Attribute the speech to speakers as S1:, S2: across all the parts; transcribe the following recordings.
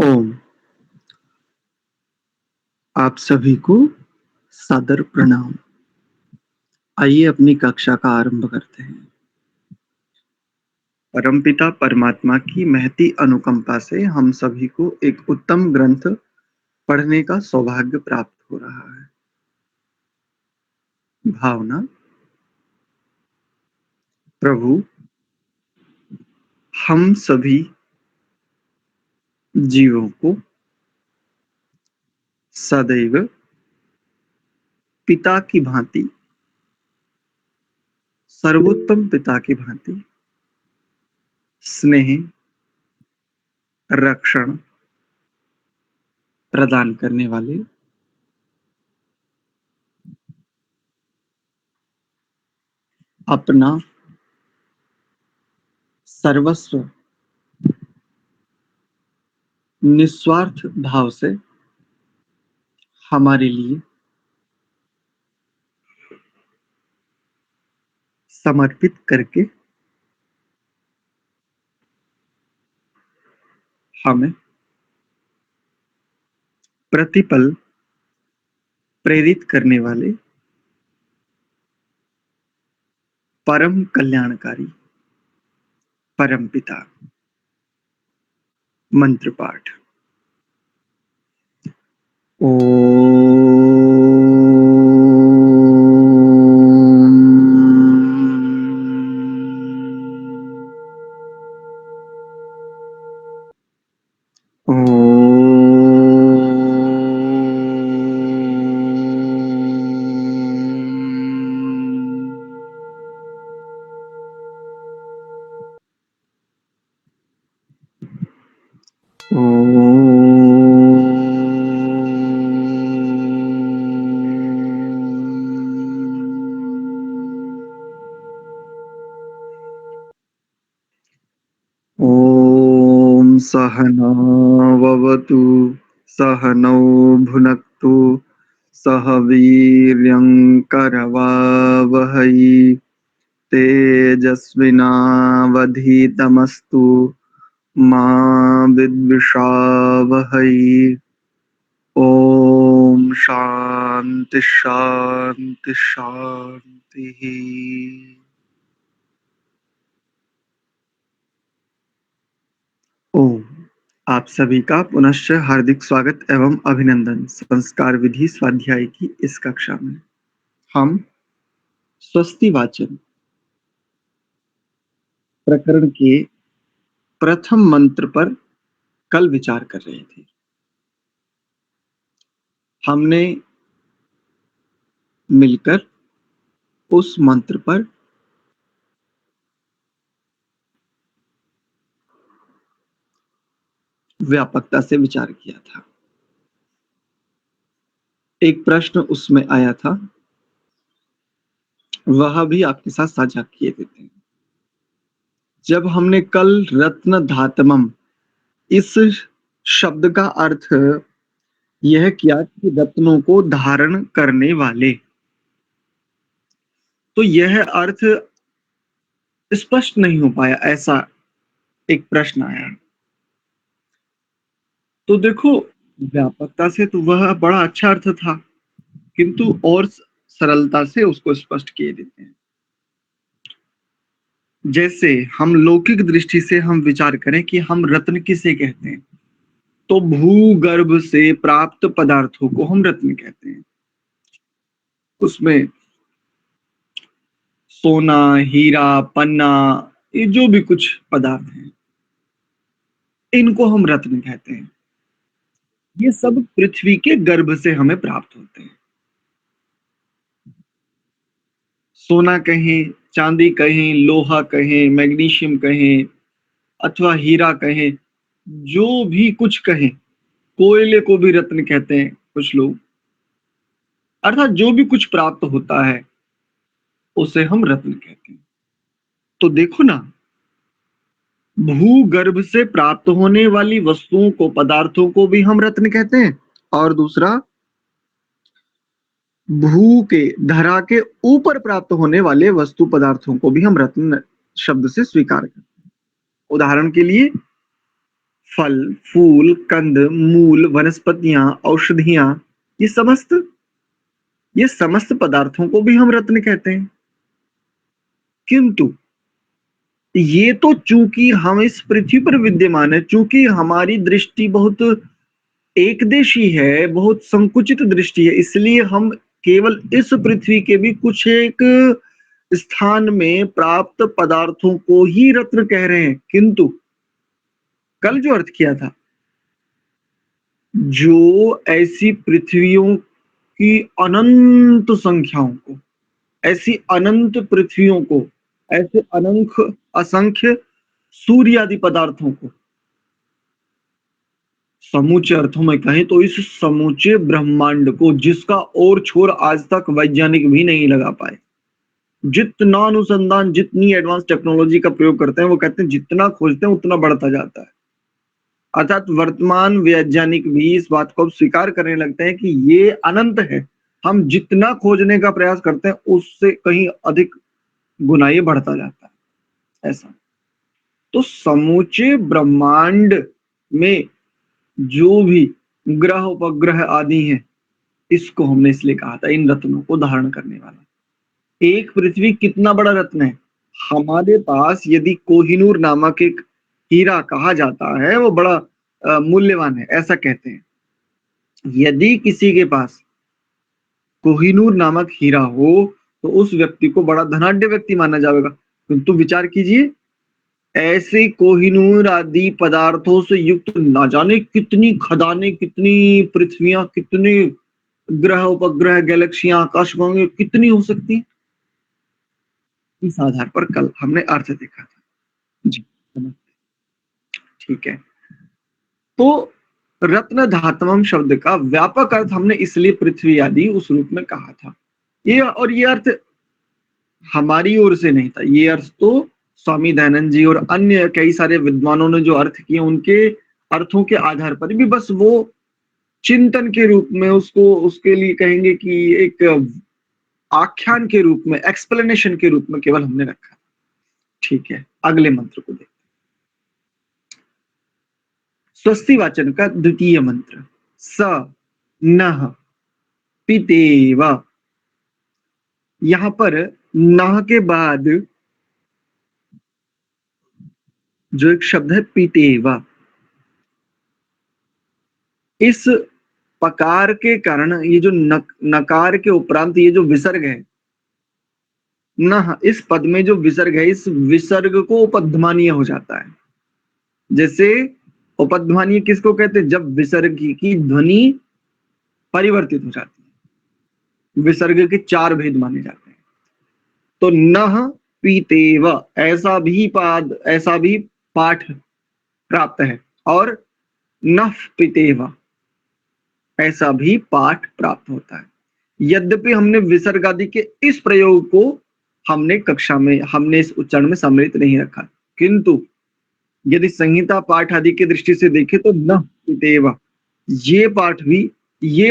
S1: ओम। आप सभी को सादर प्रणाम। आइए अपनी कक्षा का आरंभ करते हैं। परमपिता परमात्मा की महती अनुकंपा से हम सभी को एक उत्तम ग्रंथ पढ़ने का सौभाग्य प्राप्त हो रहा है। भावना। प्रभु, हम सभी जीवों को सदैव पिता की भांति, सर्वोत्तम पिता की भांति स्नेह, रक्षण प्रदान करने वाले अपना सर्वस्व निस्वार्थ भाव से हमारे लिए समर्पित करके हमें प्रतिपल प्रेरित करने वाले परम कल्याणकारी परम पिता। मंत्र पाठ। ओम सहना ववतु सहनौ भुनक्तु सह वीर्यं करवावहै तेजस्विनावधीतमस्तु मा विद्विषावहै। ओम शांति शांति शांति। ओम। आप सभी का पुनश्च हार्दिक स्वागत एवं अभिनंदन संस्कार विधि स्वाध्याय की इस कक्षा में। हम स्वस्ति वाचन प्रकरण के प्रथम मंत्र पर कल विचार कर रहे थे। हमने मिलकर उस मंत्र पर व्यापकता से विचार किया था। एक प्रश्न उसमें आया था, वह भी आपके साथ साझा किए देते हैं। जब हमने कल रत्न धातमम इस शब्द का अर्थ यह किया कि रत्नों को धारण करने वाले, तो यह अर्थ स्पष्ट नहीं हो पाया, ऐसा एक प्रश्न आया। तो देखो, व्यापकता से तो वह बड़ा अच्छा अर्थ था, किंतु और सरलता से उसको स्पष्ट किए देते हैं। जैसे हम लौकिक दृष्टि से हम विचार करें कि हम रत्न किसे कहते हैं, तो भूगर्भ से प्राप्त पदार्थों को हम रत्न कहते हैं। उसमें सोना, हीरा, पन्ना, ये जो भी कुछ पदार्थ हैं, इनको हम रत्न कहते हैं। ये सब पृथ्वी के गर्भ से हमें प्राप्त होते हैं। सोना कहें, चांदी कहें, लोहा कहें, मैग्नीशियम कहें अथवा हीरा कहें, जो भी कुछ कहें, कोयले को भी रत्न कहते हैं कुछ लोग। अर्थात जो भी कुछ प्राप्त होता है उसे हम रत्न कहते हैं। तो देखो ना, भूगर्भ से प्राप्त होने वाली वस्तुओं को, पदार्थों को भी हम रत्न कहते हैं, और दूसरा भू के, धरा के ऊपर प्राप्त होने वाले वस्तु पदार्थों को भी हम रत्न शब्द से स्वीकार करते हैं। उदाहरण के लिए फल, फूल, कंद, मूल, वनस्पतियां, औषधियां, ये समस्त पदार्थों को भी हम रत्न कहते हैं। किंतु ये तो चूंकि हम इस पृथ्वी पर विद्यमान है, चूंकि हमारी दृष्टि बहुत एकदेशी है, बहुत संकुचित दृष्टि है, इसलिए हम केवल इस पृथ्वी के भी कुछ एक स्थान में प्राप्त पदार्थों को ही रत्न कह रहे हैं। किंतु कल जो अर्थ किया था, जो ऐसी पृथ्वियों की अनंत संख्याओं को, ऐसी अनंत पृथ्वियों को, ऐसे अनंत असंख्य सूर्य आदि पदार्थों को, समूचे अर्थों में कहें तो इस समूचे ब्रह्मांड को, जिसका और छोर आज तक वैज्ञानिक भी नहीं लगा पाए, जितना अनुसंधान, जितनी एडवांस टेक्नोलॉजी का प्रयोग करते हैं, वो कहते हैं जितना खोजते हैं उतना बढ़ता जाता है। अर्थात वर्तमान वैज्ञानिक भी इस बात को स्वीकार करने लगते हैं कि ये अनंत है, हम जितना खोजने का प्रयास करते हैं उससे कहीं अधिक गुना ये बढ़ता जाता है। ऐसा तो समूचे ब्रह्मांड में जो भी ग्रह उपग्रह आदि हैं, इसको हमने इसलिए कहा था इन रत्नों को धारण करने वाला। एक पृथ्वी कितना बड़ा रत्न है। हमारे पास यदि कोहिनूर नामक एक हीरा कहा जाता है, वो बड़ा मूल्यवान है, ऐसा कहते हैं। यदि किसी के पास कोहिनूर नामक हीरा हो तो उस व्यक्ति को बड़ा धनाढ्य व्यक्ति माना जाएगा। किंतु विचार कीजिए, ऐसे कोहिनूर आदि पदार्थों से युक्त ना जाने कितनी खदानें, कितनी पृथ्वियां, कितने ग्रह उपग्रह, गैलेक्सियां, आकाशगंगे कितनी हो सकती हैं। इस आधार पर कल हमने अर्थ देखा था जी। ठीक है, तो रत्न धातवम शब्द का व्यापक अर्थ हमने इसलिए पृथ्वी आदि उस रूप में कहा था। ये अर्थ हमारी ओर से नहीं था, ये अर्थ तो स्वामी दयानंद जी और अन्य कई सारे विद्वानों ने जो अर्थ किए, उनके अर्थों के आधार पर भी बस वो चिंतन के रूप में उसको, उसके लिए कहेंगे कि एक आख्यान के रूप में, एक्सप्लेनेशन के रूप में केवल हमने रखा। ठीक है, अगले मंत्र को देखते। स्वस्ति वाचन का द्वितीय मंत्र, स नः पितेव। यहां पर नः के बाद जो एक शब्द है पितेव, इस पकार के कारण ये जो नकार के उपरांत ये जो विसर्ग है न, इस पद में जो विसर्ग है, इस विसर्ग को उपध्मानीय हो जाता है। जैसे उपध्मानीय किसको कहते हैं, जब विसर्ग की ध्वनि परिवर्तित हो जाती है। विसर्ग के 4 भेद माने जाते हैं। तो नः पीतेव ऐसा भी पाठ प्राप्त है, और नः पितेव ऐसा भी पाठ प्राप्त होता है। यद्यपि हमने विसर्ग आदि के इस प्रयोग को हमने कक्षा में, हमने इस उच्चारण में सम्मिलित नहीं रखा, किंतु यदि संहिता पाठ आदि की दृष्टि से देखें तो न पितेव ये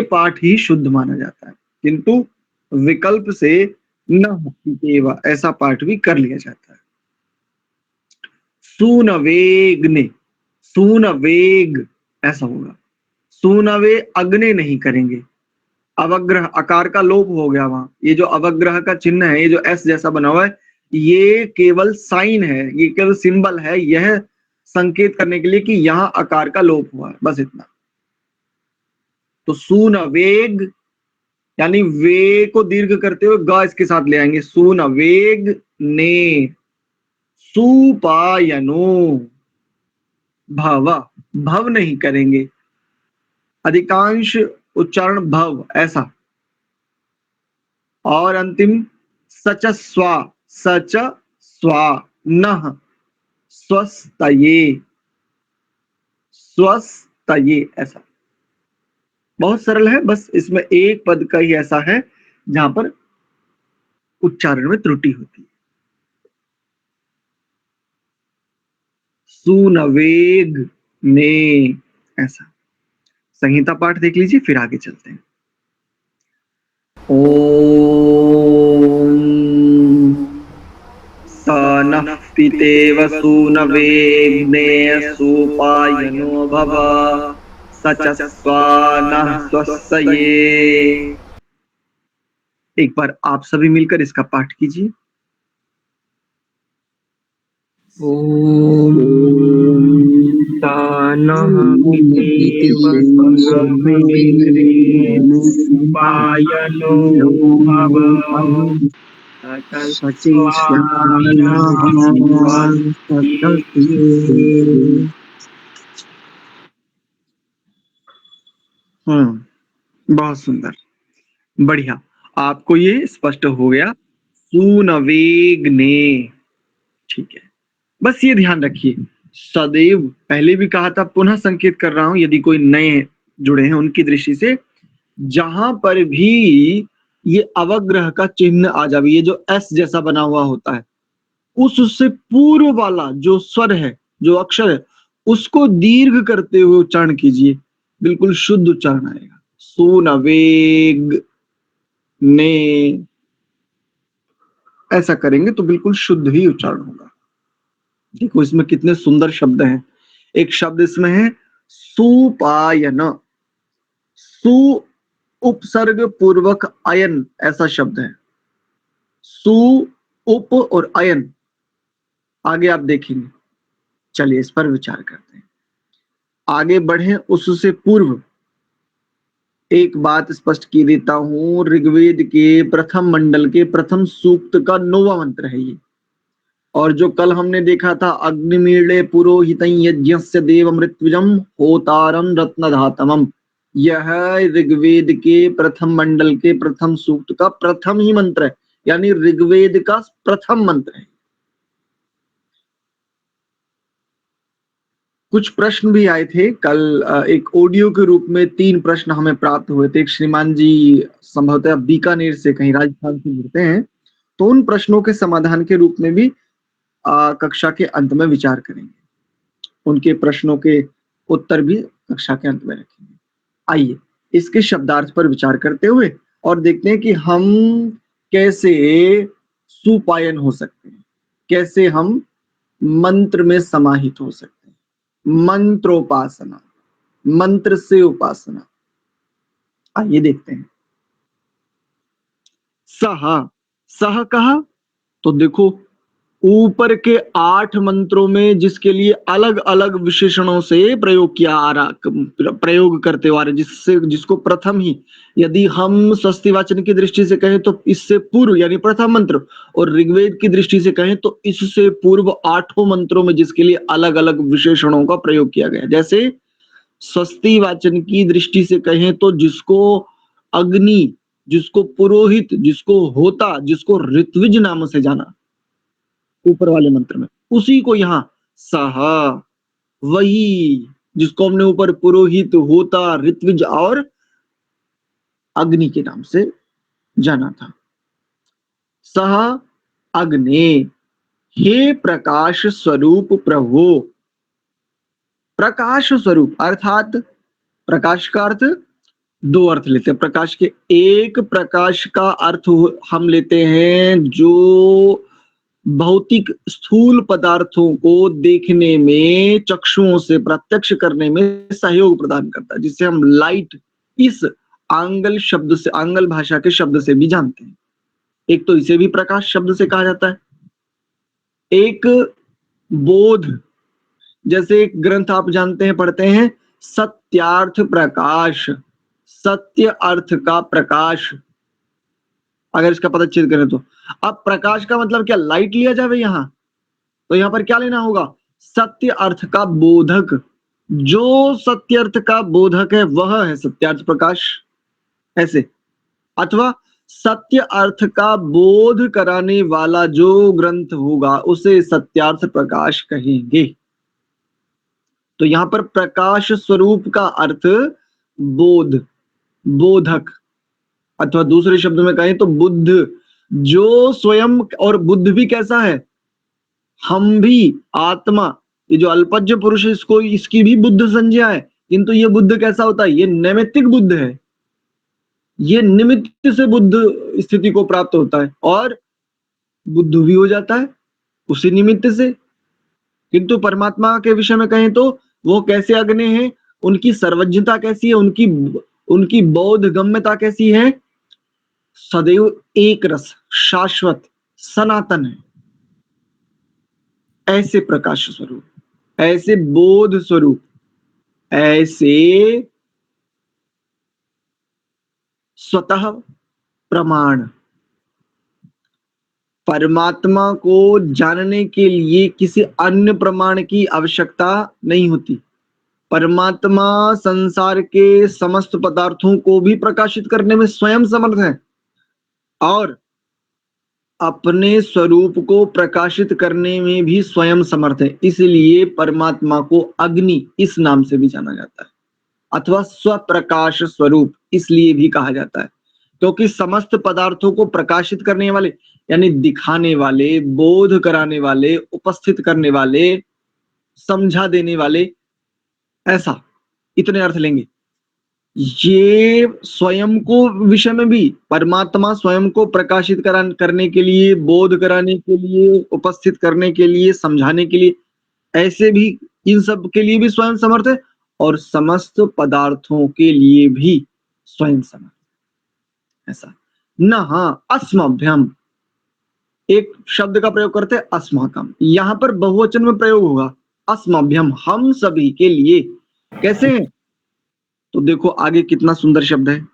S1: पाठ ही शुद्ध माना जाता है, किंतु विकल्प से न पितेव ऐसा पाठ भी कर लिया जाता है। सूनवेग्ने, सूनवेग ऐसा होगा, सूनवे अग्नि नहीं करेंगे। अवग्रह अकार का लोप हो गया वहां, ये जो अवग्रह का चिन्ह है, ये जो एस जैसा बना हुआ है, ये केवल साइन है, ये केवल सिंबल है, यह संकेत करने के लिए कि यहां आकार का लोप हुआ है, बस इतना। तो सून वेग यानी वे को दीर्घ करते हुए ग इसके साथ ले आएंगे, सून वेग ने सुपायनो, भव भव नहीं करेंगे, अधिकांश उच्चारण भव ऐसा। और अंतिम सच स्वा नः स्वस्तये, स्वस्तये ऐसा। बहुत सरल है, बस इसमें एक पद का ही ऐसा है जहां पर उच्चारण में त्रुटि होती है। सुनवेग में ऐसा। संहिता पाठ देख लीजिए, फिर आगे चलते हैं। ओम स नः पितेव सूनवेग्ने सुपायनो भव सचस्वानः स्वस्यये। एक बार आप सभी मिलकर इसका पाठ कीजिए।
S2: ओम तानः पितेव सूनवेग्ने सुपायनो भव सचस्वानः स्वस्यये।
S1: बहुत सुंदर, बढ़िया। आपको ये स्पष्ट हो गया, सूनवेग्ने। ठीक है, बस ये ध्यान रखिए, सदैव पहले भी कहा था, पुनः संकेत कर रहा हूं यदि कोई नए जुड़े हैं उनकी दृष्टि से, जहां पर भी ये अवग्रह का चिन्ह आ जावे, ये जो एस जैसा बना हुआ होता है, उससे पूर्व वाला जो स्वर है, जो अक्षर है, उसको दीर्घ करते हुए उच्चारण कीजिए, बिल्कुल शुद्ध उच्चारण आएगा। सूनवेग ने, ऐसा करेंगे तो बिल्कुल शुद्ध ही उच्चारण होगा। देखो इसमें कितने सुंदर शब्द हैं। एक शब्द इसमें है सुपायन, सु उपसर्ग पूर्वक अयन, ऐसा शब्द है। सु उप और अयन, आगे आप देखेंगे। चलिए इस पर विचार करते हैं, आगे बढ़े। उससे पूर्व एक बात स्पष्ट की देता हूं, ऋग्वेद के प्रथम मंडल के प्रथम सूक्त का 9वां मंत्र है ये। और जो कल हमने देखा था, अग्निमीळे पुरोहितं यज्ञस्य देवमृत्युजं होतारं रत्नधातमं, यह ऋग्वेद के प्रथम मंडल के प्रथम सूक्त का प्रथम ही मंत्र है, यानी ऋग्वेद का प्रथम मंत्र है। कुछ प्रश्न भी आए थे कल, एक ऑडियो के रूप में 3 प्रश्न हमें प्राप्त हुए थे। एक श्रीमान जी संभवतः बीकानेर से, कहीं राजस्थान से जुड़ते हैं, तो उन प्रश्नों के समाधान के रूप में भी कक्षा के अंत में विचार करेंगे। उनके प्रश्नों के उत्तर भी कक्षा के अंत में रखेंगे। आइए इसके शब्दार्थ पर विचार करते हुए और देखते हैं कि हम कैसे सुपायन हो सकते हैं, कैसे हम मंत्र में समाहित हो सकते हैं। मंत्रोपासना, मंत्र से उपासना, आइए देखते हैं। सह, सह कहा तो देखो, ऊपर के 8 मंत्रों में जिसके लिए अलग अलग विशेषणों से प्रयोग किया आ रहा, प्रयोग करते हुए आ रहे, जिससे जिसको प्रथम ही, यदि हम स्वस्तिवाचन की दृष्टि से कहें तो इससे पूर्व यानी प्रथम मंत्र, और ऋग्वेद की दृष्टि से कहें तो इससे पूर्व 8 मंत्रों में जिसके लिए अलग अलग विशेषणों का प्रयोग किया गया। जैसे स्वस्तिवाचन की दृष्टि से कहें तो जिसको अग्नि, जिसको पुरोहित, जिसको होता, जिसको ऋत्विज नाम से जाना ऊपर वाले मंत्र में, उसी को यहाँ सह, वही जिसको हमने ऊपर पुरोहित, होता, ऋत्विज और अग्नि के नाम से जाना था। सह अग्ने, हे प्रकाश स्वरूप प्रभु। प्रकाश स्वरूप अर्थात, प्रकाश का अर्थ 2 अर्थ लेते हैं प्रकाश के। एक प्रकाश का अर्थ हम लेते हैं जो भौतिक स्थूल पदार्थों को देखने में, चक्षुओं से प्रत्यक्ष करने में सहयोग प्रदान करता है, जिसे हम लाइट इस आंगल शब्द से, आंगल भाषा के शब्द से भी जानते हैं। एक तो इसे भी प्रकाश शब्द से कहा जाता है। एक बोध, जैसे एक ग्रंथ आप जानते हैं, पढ़ते हैं, सत्यार्थ प्रकाश, सत्य अर्थ का प्रकाश, अगर इसका पदच्छेद करें तो। अब प्रकाश का मतलब क्या, लाइट लिया जावे यहां, तो यहां पर क्या लेना होगा, सत्य अर्थ का बोधक। जो सत्य अर्थ का बोधक है वह है सत्यार्थ प्रकाश, ऐसे। अथवा सत्य अर्थ का बोध कराने वाला जो ग्रंथ होगा उसे सत्यार्थ प्रकाश कहेंगे। तो यहां पर प्रकाश स्वरूप का अर्थ बोध, बोधक, अथवा दूसरे शब्द में कहें तो बुद्ध, जो स्वयं, और बुद्ध भी कैसा है, हम भी, आत्मा, ये जो अल्पज्य पुरुष है इसको, इसकी भी बुद्ध संज्ञा है, किंतु ये बुद्ध कैसा होता है, ये नैमित्तिक बुद्ध है, ये निमित्त से बुद्ध स्थिति को प्राप्त होता है और बुद्ध भी हो जाता है। उसी निमित्त से। किंतु परमात्मा के विषय में कहें तो वो कैसे अग्नि है, उनकी सर्वज्ञता कैसी है, उनकी उनकी बौद्ध गम्यता कैसी है, सदैव एक रस, शाश्वत, सनातन है। ऐसे प्रकाश स्वरूप, ऐसे बोध स्वरूप, ऐसे स्वतः प्रमाण। परमात्मा को जानने के लिए किसी अन्य प्रमाण की आवश्यकता नहीं होती। परमात्मा संसार के समस्त पदार्थों को भी प्रकाशित करने में स्वयं समर्थ है और अपने स्वरूप को प्रकाशित करने में भी स्वयं समर्थ है। इसलिए परमात्मा को अग्नि इस नाम से भी जाना जाता है अथवा स्वप्रकाश स्वरूप इसलिए भी कहा जाता है, क्योंकि समस्त पदार्थों को प्रकाशित करने वाले यानी दिखाने वाले, बोध कराने वाले, उपस्थित करने वाले, समझा देने वाले, ऐसा इतने अर्थ लेंगे। ये स्वयं को विषय में भी परमात्मा स्वयं को प्रकाशित करने के लिए, बोध कराने के लिए, उपस्थित करने के लिए, समझाने के लिए, ऐसे भी इन सब के लिए भी स्वयं समर्थ है और समस्त पदार्थों के लिए भी स्वयं समर्थ। ऐसा न, हाँ, अस्मभ्यम एक शब्द का प्रयोग करते हैं, अस्माकम, यहां पर बहुवचन में प्रयोग होगा। अस्मभ्यम हम सभी के लिए। कैसे हैं? तो देखो आगे कितना सुंदर शब्द है।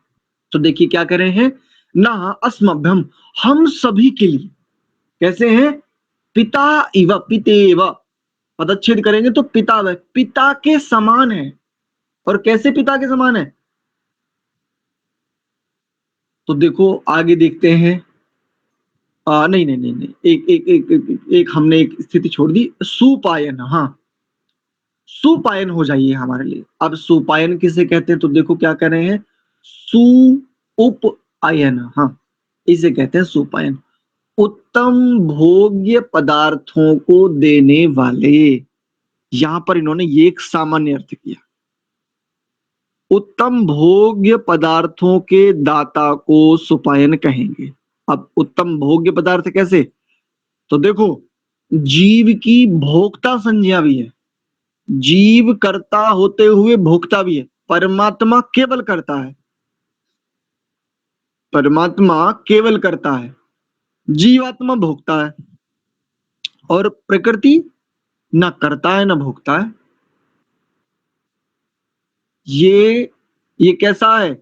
S1: तो देखिए क्या कह रहे हैं, ना अस्मभ्यम हम सभी के लिए। कैसे हैं? पिता इव, पितेव, पदच्छेद करेंगे तो पिता व, पिता के समान है। और कैसे पिता के समान है? तो देखो आगे देखते हैं। नहीं नहीं नहीं नहीं, एक हमने एक स्थिति छोड़ दी, सुपायन। हाँ, सुपायन हो जाइए हमारे लिए। अब सुपायन किसे कहते हैं? तो देखो क्या कह रहे हैं, सु उप आयन। हाँ, इसे कहते हैं सुपायन। उत्तम भोग्य पदार्थों को देने वाले। यहां पर इन्होंने ये एक सामान्य अर्थ किया। उत्तम भोग्य पदार्थों के दाता को सुपायन कहेंगे। अब उत्तम भोग्य पदार्थ कैसे? तो देखो, जीव की भोक्ता संज्ञा भी है, जीव कर्ता होते हुए भोक्ता भी है। परमात्मा केवल करता है, परमात्मा केवल करता है, जीवात्मा भोक्ता है। और प्रकृति न करता है न भोगता है। ये कैसा है?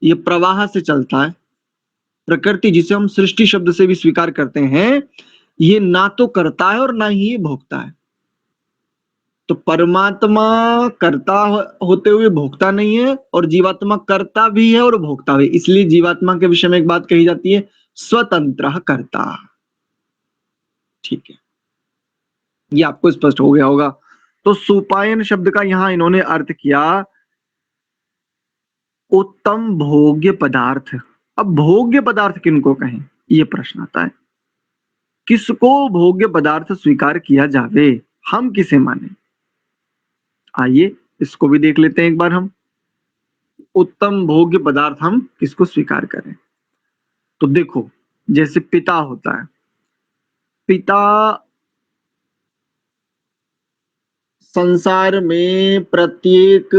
S1: ये प्रवाह से चलता है। प्रकृति जिसे हम सृष्टि शब्द से भी स्वीकार करते हैं, ये ना तो करता है और ना ही ये भोगता है। तो परमात्मा करता होते हुए भोगता नहीं है और जीवात्मा करता भी है और भोगता भी। इसलिए जीवात्मा के विषय में एक बात कही जाती है, स्वतंत्र कर्ता। ठीक है, ये आपको स्पष्ट हो गया होगा। तो सुपायन शब्द का यहां इन्होंने अर्थ किया उत्तम भोग्य पदार्थ। अब भोग्य पदार्थ किनको कहें, ये प्रश्न आता है। किसको भोग्य पदार्थ स्वीकार किया जावे, हम किसे माने? आइए इसको भी देख लेते हैं एक बार हम। उत्तम भोग्य पदार्थ हम किसको स्वीकार करें? तो देखो, जैसे पिता होता है, पिता संसार में प्रत्येक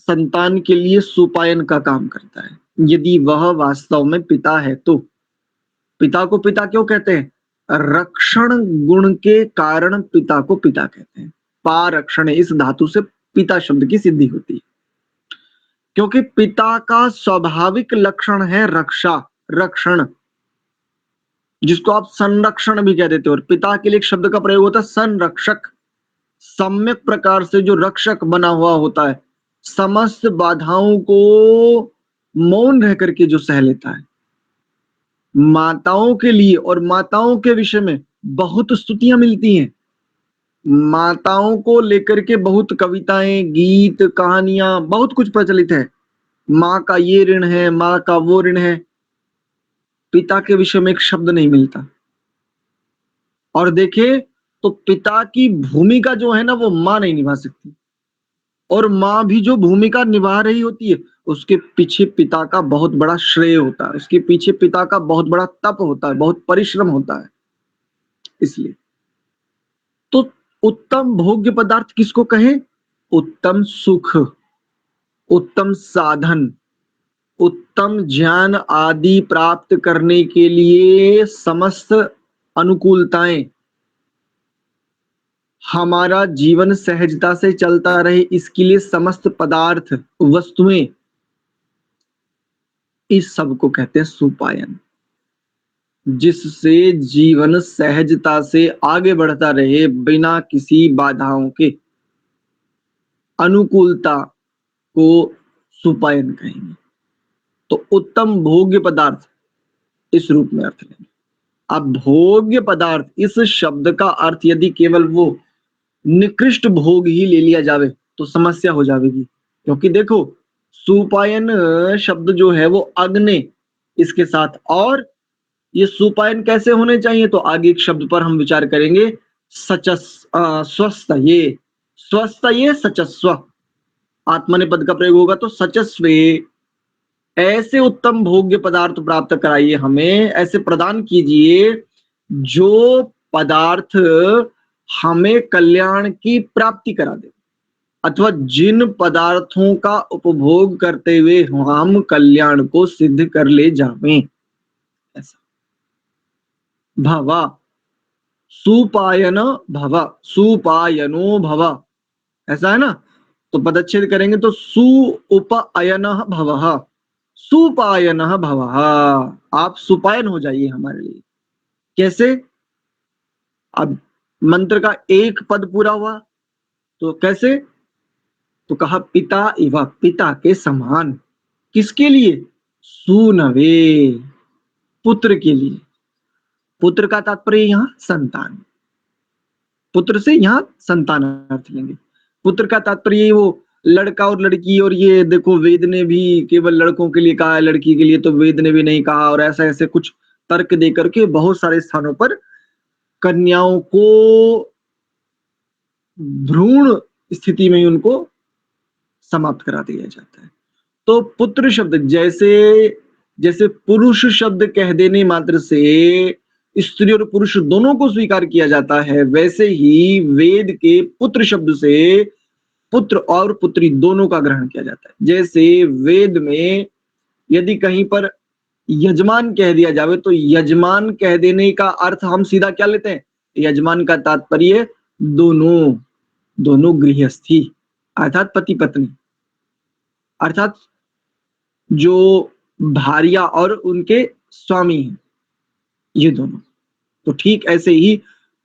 S1: संतान के लिए सुपायन का काम करता है। यदि वह वास्तव में पिता है तो। पिता को पिता क्यों कहते हैं? रक्षण गुण के कारण पिता को पिता कहते हैं। पारक्षण, इस धातु से पिता शब्द की सिद्धि होती है, क्योंकि पिता का स्वाभाविक लक्षण है रक्षा, रक्षण, जिसको आप संरक्षण भी कह देते हो। और पिता के लिए एक शब्द का प्रयोग होता है संरक्षक, सम्यक प्रकार से जो रक्षक बना हुआ होता है, समस्त बाधाओं को मौन रह करके जो सह लेता है। माताओं के लिए और माताओं के विषय में बहुत स्तुतियां मिलती हैं। माताओं को लेकर के बहुत कविताएं, गीत, कहानियां, बहुत कुछ प्रचलित है। माँ का ये ऋण है, माँ का वो ऋण है। पिता के विषय में एक शब्द नहीं मिलता। और देखे तो पिता की भूमिका जो है ना, वो माँ नहीं निभा सकती। और माँ भी जो भूमिका निभा रही होती है, उसके पीछे पिता का बहुत बड़ा श्रेय होता है, उसके पीछे पिता का बहुत बड़ा तप होता है, बहुत परिश्रम होता है। इसलिए तो उत्तम भोग्य पदार्थ किसको कहें? उत्तम सुख, उत्तम साधन, उत्तम ज्ञान आदि प्राप्त करने के लिए समस्त अनुकूलताएं, हमारा जीवन सहजता से चलता रहे इसके लिए समस्त पदार्थ वस्तुएं, इस सब को कहते हैं सुपायन। जिससे जीवन सहजता से आगे बढ़ता रहे बिना किसी बाधाओं के, अनुकूलता को सुपायन कहेंगे। तो उत्तम भोग्य पदार्थ इस रूप में अर्थ लेंगे। अब भोग्य पदार्थ इस शब्द का अर्थ यदि केवल वो निकृष्ट भोग ही ले लिया जावे तो समस्या हो जाएगी, क्योंकि देखो सुपायन शब्द जो है वो अग्नि इसके साथ, और ये सुपायन कैसे होने चाहिए तो आगे एक शब्द पर हम विचार करेंगे, स्वस्थ ये सचस्व, आत्मनेपद का प्रयोग होगा तो सचस्वे, ऐसे उत्तम भोग्य पदार्थ प्राप्त कराइए हमें, ऐसे प्रदान कीजिए जो पदार्थ हमें कल्याण की प्राप्ति करा दे, अथवा जिन पदार्थों का उपभोग करते हुए हम कल्याण को सिद्ध कर ले जावें। ऐसा भव, सुपायन भव, सुपायनो भव, ऐसा है ना। तो पदच्छेद करेंगे तो सु उपअयन भवः, सुपायन भवः, आप सुपायन हो जाइए हमारे लिए। कैसे? अब मंत्र का एक पद पूरा हुआ तो कैसे? तो कहा पिता इव, पिता के समान। किसके लिए? सूनवे, पुत्र के लिए। पुत्र का तात्पर्य यहाँ संतान, पुत्र से यहाँ संतान अर्थ लेंगे। पुत्र का तात्पर्य वो लड़का और लड़की, और ये देखो वेद ने भी केवल लड़कों के लिए कहा है, लड़की के लिए तो वेद ने भी नहीं कहा, और ऐसा ऐसे कुछ तर्क दे करके बहुत सारे स्थानों पर कन्याओं को भ्रूण स्थिति में उनको समाप्त करा दिया जाता है। तो पुत्र शब्द जैसे जैसे पुरुष शब्द कह देने मात्र से स्त्री और पुरुष दोनों को स्वीकार किया जाता है, वैसे ही वेद के पुत्र शब्द से पुत्र और पुत्री दोनों का ग्रहण किया जाता है। जैसे वेद में यदि कहीं पर यजमान कह दिया जावे तो यजमान कह देने का अर्थ हम सीधा क्या लेते हैं? यजमान का तात्पर्य दोनों, दोनों गृहस्थी अर्थात पति पत्नी, अर्थात जो भार्या और उनके स्वामी हैं, ये दोनों। तो ठीक ऐसे ही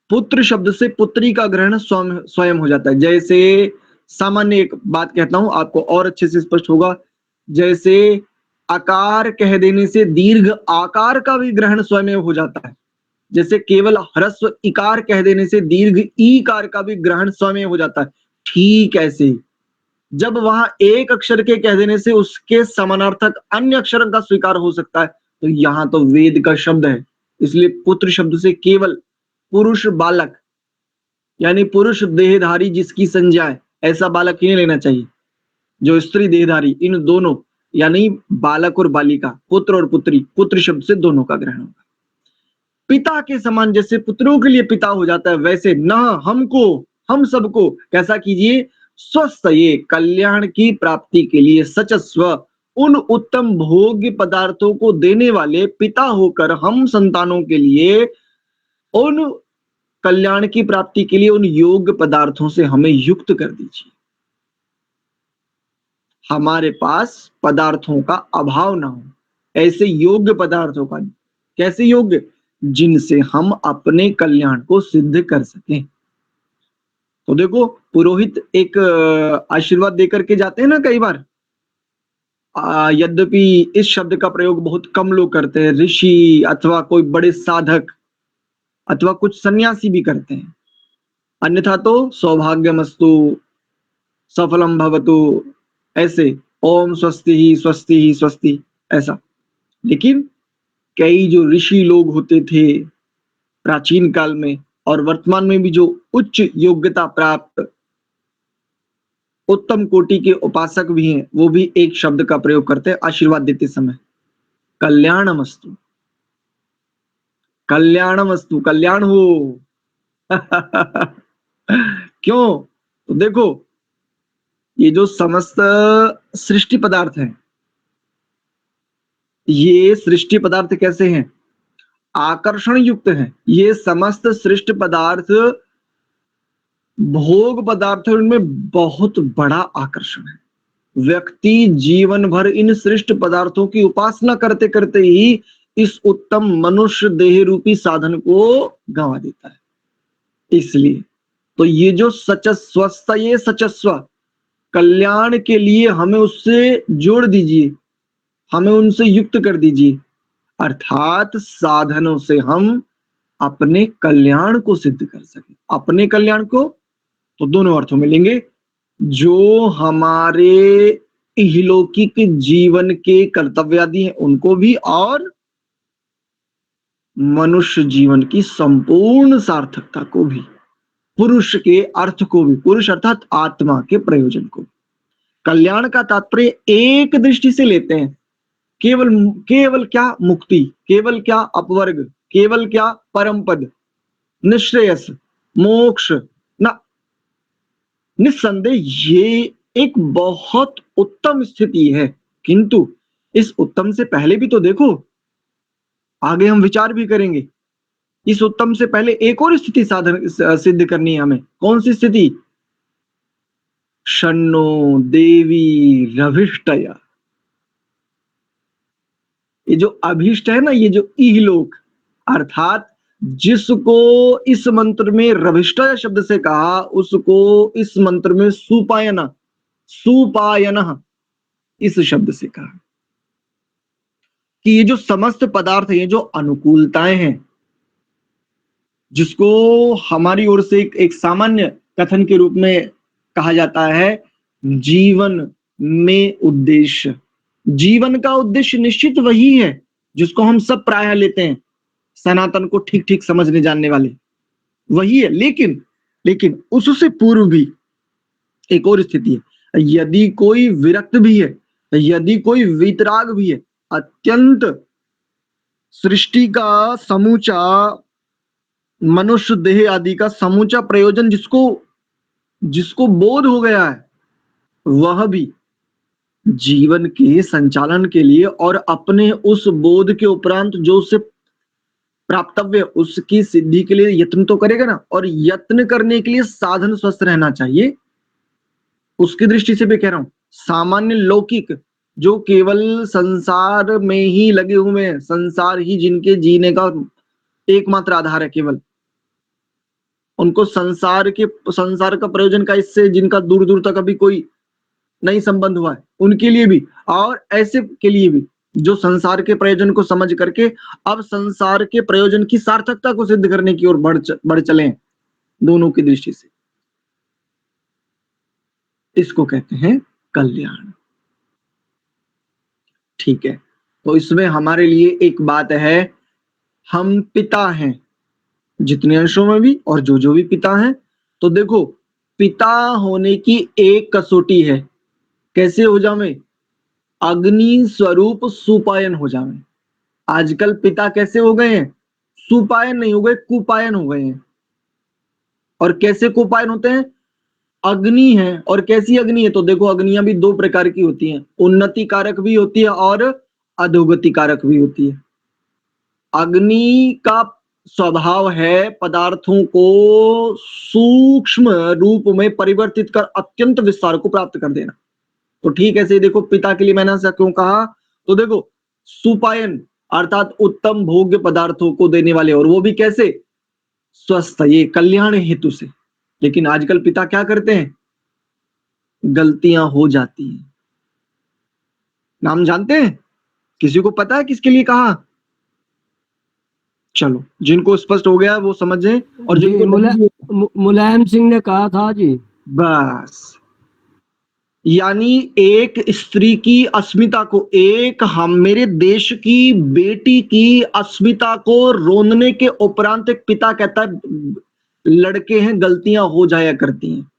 S1: पुत्र शब्द से पुत्री का ग्रहण स्वयं हो जाता है। जैसे सामान्य एक बात कहता हूं आपको और अच्छे से स्पष्ट होगा, जैसे आकार कह देने से दीर्घ आकार का भी ग्रहण स्वयं हो जाता है, जैसे केवल ह्रस्व इकार कह देने से दीर्घ ईकार का भी ग्रहण स्वयं हो जाता है। ठीक ऐसे जब वहां एक अक्षर के कह देने से उसके समानार्थक अन्य अक्षर का स्वीकार हो सकता है, तो यहां तो वेद का शब्द है, इसलिए पुत्र शब्द से केवल पुरुष बालक यानी पुरुष देहधारी जिसकी संज्ञा है ऐसा बालक ही नहीं लेना चाहिए। जो स्त्री देहधारी, इन दोनों यानी बालक और बालिका, पुत्र और पुत्री, पुत्र शब्द से दोनों का ग्रहण होगा। पिता के समान जैसे पुत्रों के लिए पिता हो जाता है, वैसे न हमको, हम सबको कैसा कीजिए? स्वस्थ ये, कल्याण की प्राप्ति के लिए सचस्व, उन उत्तम भोग्य पदार्थों को देने वाले पिता होकर हम संतानों के लिए उन कल्याण की प्राप्ति के लिए उन योग्य पदार्थों से हमें युक्त कर दीजिए। हमारे पास पदार्थों का अभाव ना हो, ऐसे योग्य पदार्थों का। कैसे योग्य? जिनसे हम अपने कल्याण को सिद्ध कर सकें। तो देखो पुरोहित एक आशीर्वाद देकर के जाते हैं ना कई बार, यद्यपि इस शब्द का प्रयोग बहुत कम लोग करते हैं, ऋषि अथवा कोई बड़े साधक अथवा कुछ सन्यासी भी करते हैं, अन्यथा तो सौभाग्यमस्तु, सफलम भवतु, ऐसे ओम स्वस्ति ही स्वस्ति ही स्वस्ति, ऐसा। लेकिन कई जो ऋषि लोग होते थे प्राचीन काल में और वर्तमान में भी जो उच्च योग्यता प्राप्त उत्तम कोटि के उपासक भी हैं, वो भी एक शब्द का प्रयोग करते हैं आशीर्वाद देते समय, कल्याणमस्तु, कल्याणमस्तु, कल्याण हो, क्यों? तो देखो, ये जो समस्त सृष्टि पदार्थ हैं, ये सृष्टि पदार्थ कैसे हैं? आकर्षण युक्त हैं। ये समस्त सृष्टि पदार्थ भोग पदार्थ है, उनमें बहुत बड़ा आकर्षण है। व्यक्ति जीवन भर इन सृष्ट पदार्थों की उपासना करते करते ही इस उत्तम मनुष्य देह रूपी साधन को गंवा देता है। इसलिए तो ये जो सचस्वता, ये सचस्व कल्याण के लिए हमें उससे जोड़ दीजिए, हमें उनसे युक्त कर दीजिए, अर्थात साधनों से हम अपने कल्याण को सिद्ध कर सके। अपने कल्याण को तो दोनों अर्थों में लेंगे, जो हमारे इहलौकिक जीवन के कर्तव्यादि हैं उनको भी, और मनुष्य जीवन की संपूर्ण सार्थकता को भी, पुरुष के अर्थ को भी, पुरुष अर्थात आत्मा के प्रयोजन को। कल्याण का तात्पर्य एक दृष्टि से लेते हैं, केवल केवल क्या मुक्ति, केवल क्या अपवर्ग, केवल क्या परम पद, निश्रेयस, मोक्ष ना। निस्संदेह ये एक बहुत उत्तम स्थिति है, किंतु इस उत्तम से पहले भी तो देखो, आगे हम विचार भी करेंगे। इस उत्तम से पहले एक और स्थिति साधन सिद्ध करनी है हमें। कौन सी स्थिति? शन्नो देवी रभिष्टया। ये जो अभीष्ट है ना, ये जो इहलोक, अर्थात जिसको इस मंत्र में रभिष्टय शब्द से कहा, उसको इस मंत्र में सुपायन, सुपायन इस शब्द से कहा कि ये जो समस्त पदार्थ है, ये जो अनुकूलताएं हैं, जिसको हमारी ओर से एक सामान्य कथन के रूप में कहा जाता है जीवन में उद्देश्य। जीवन का उद्देश्य निश्चित वही है जिसको हम सब प्रायः लेते हैं, सनातन को ठीक ठीक समझने जानने वाले, वही है। लेकिन लेकिन उससे पूर्व भी एक और स्थिति है। यदि कोई विरक्त भी है, यदि कोई वीतराग भी है, अत्यंत सृष्टि का समूचा, मनुष्य देह आदि का समूचा प्रयोजन जिसको जिसको बोध हो गया है, वह भी जीवन के संचालन के लिए और अपने उस बोध के उपरांत जो उसे प्राप्तव्य, उसकी सिद्धि के लिए यत्न तो करेगा ना। और यत्न करने के लिए साधन स्वस्थ रहना चाहिए, उसकी दृष्टि से भी कह रहा हूं। सामान्य लौकिक जो केवल संसार में ही लगे हुए हैं, संसार ही जिनके जीने का एकमात्र आधार है, केवल उनको संसार का प्रयोजन का इससे जिनका दूर दूर तक अभी कोई नहीं संबंध हुआ है, उनके लिए भी, और ऐसे के लिए भी जो संसार के प्रयोजन को समझ करके अब संसार के प्रयोजन की सार्थकता को सिद्ध करने की ओर बढ़ चले हैं, दोनों की दृष्टि से, इसको कहते हैं कल्याण। ठीक है, तो इसमें हमारे लिए एक बात है, हम पिता हैं जितने अंशों में भी, और जो जो भी पिता हैं, तो देखो पिता होने की एक कसौटी है, कैसे हो जावे? अग्नि स्वरूप सुपायन हो जावे। आजकल पिता कैसे हो गए हैं? सुपायन नहीं हो गए, कुपायन हो गए हैं। और कैसे कुपायन होते हैं? अग्नि है, और कैसी अग्नि है? तो देखो अग्नियां भी दो प्रकार की होती हैं, उन्नति कारक भी होती है और अधोगति कारक भी होती है। अग्नि का स्वभाव है पदार्थों को सूक्ष्म रूप में परिवर्तित कर अत्यंत विस्तार को प्राप्त कर देना। तो ठीक ऐसे देखो पिता के लिए मैंने ऐसा क्यों कहा, तो देखो सुपायन अर्थात उत्तम भोग्य पदार्थों को देने वाले, और वो भी कैसे? स्वस्थ, ये कल्याण हेतु से। लेकिन आजकल पिता क्या करते हैं? गलतियां हो जाती हैं। नाम जानते हैं? किसी को पता है किसके लिए कहा? चलो जिनको स्पष्ट हो गया वो समझें, और जिनको
S2: मुलायम सिंह ने कहा था जी।
S1: बस, यानी एक स्त्री की अस्मिता को, एक हम मेरे देश की बेटी की अस्मिता को रोंदने के उपरांत एक पिता कहता है लड़के हैं, गलतियां हो जाया करती हैं।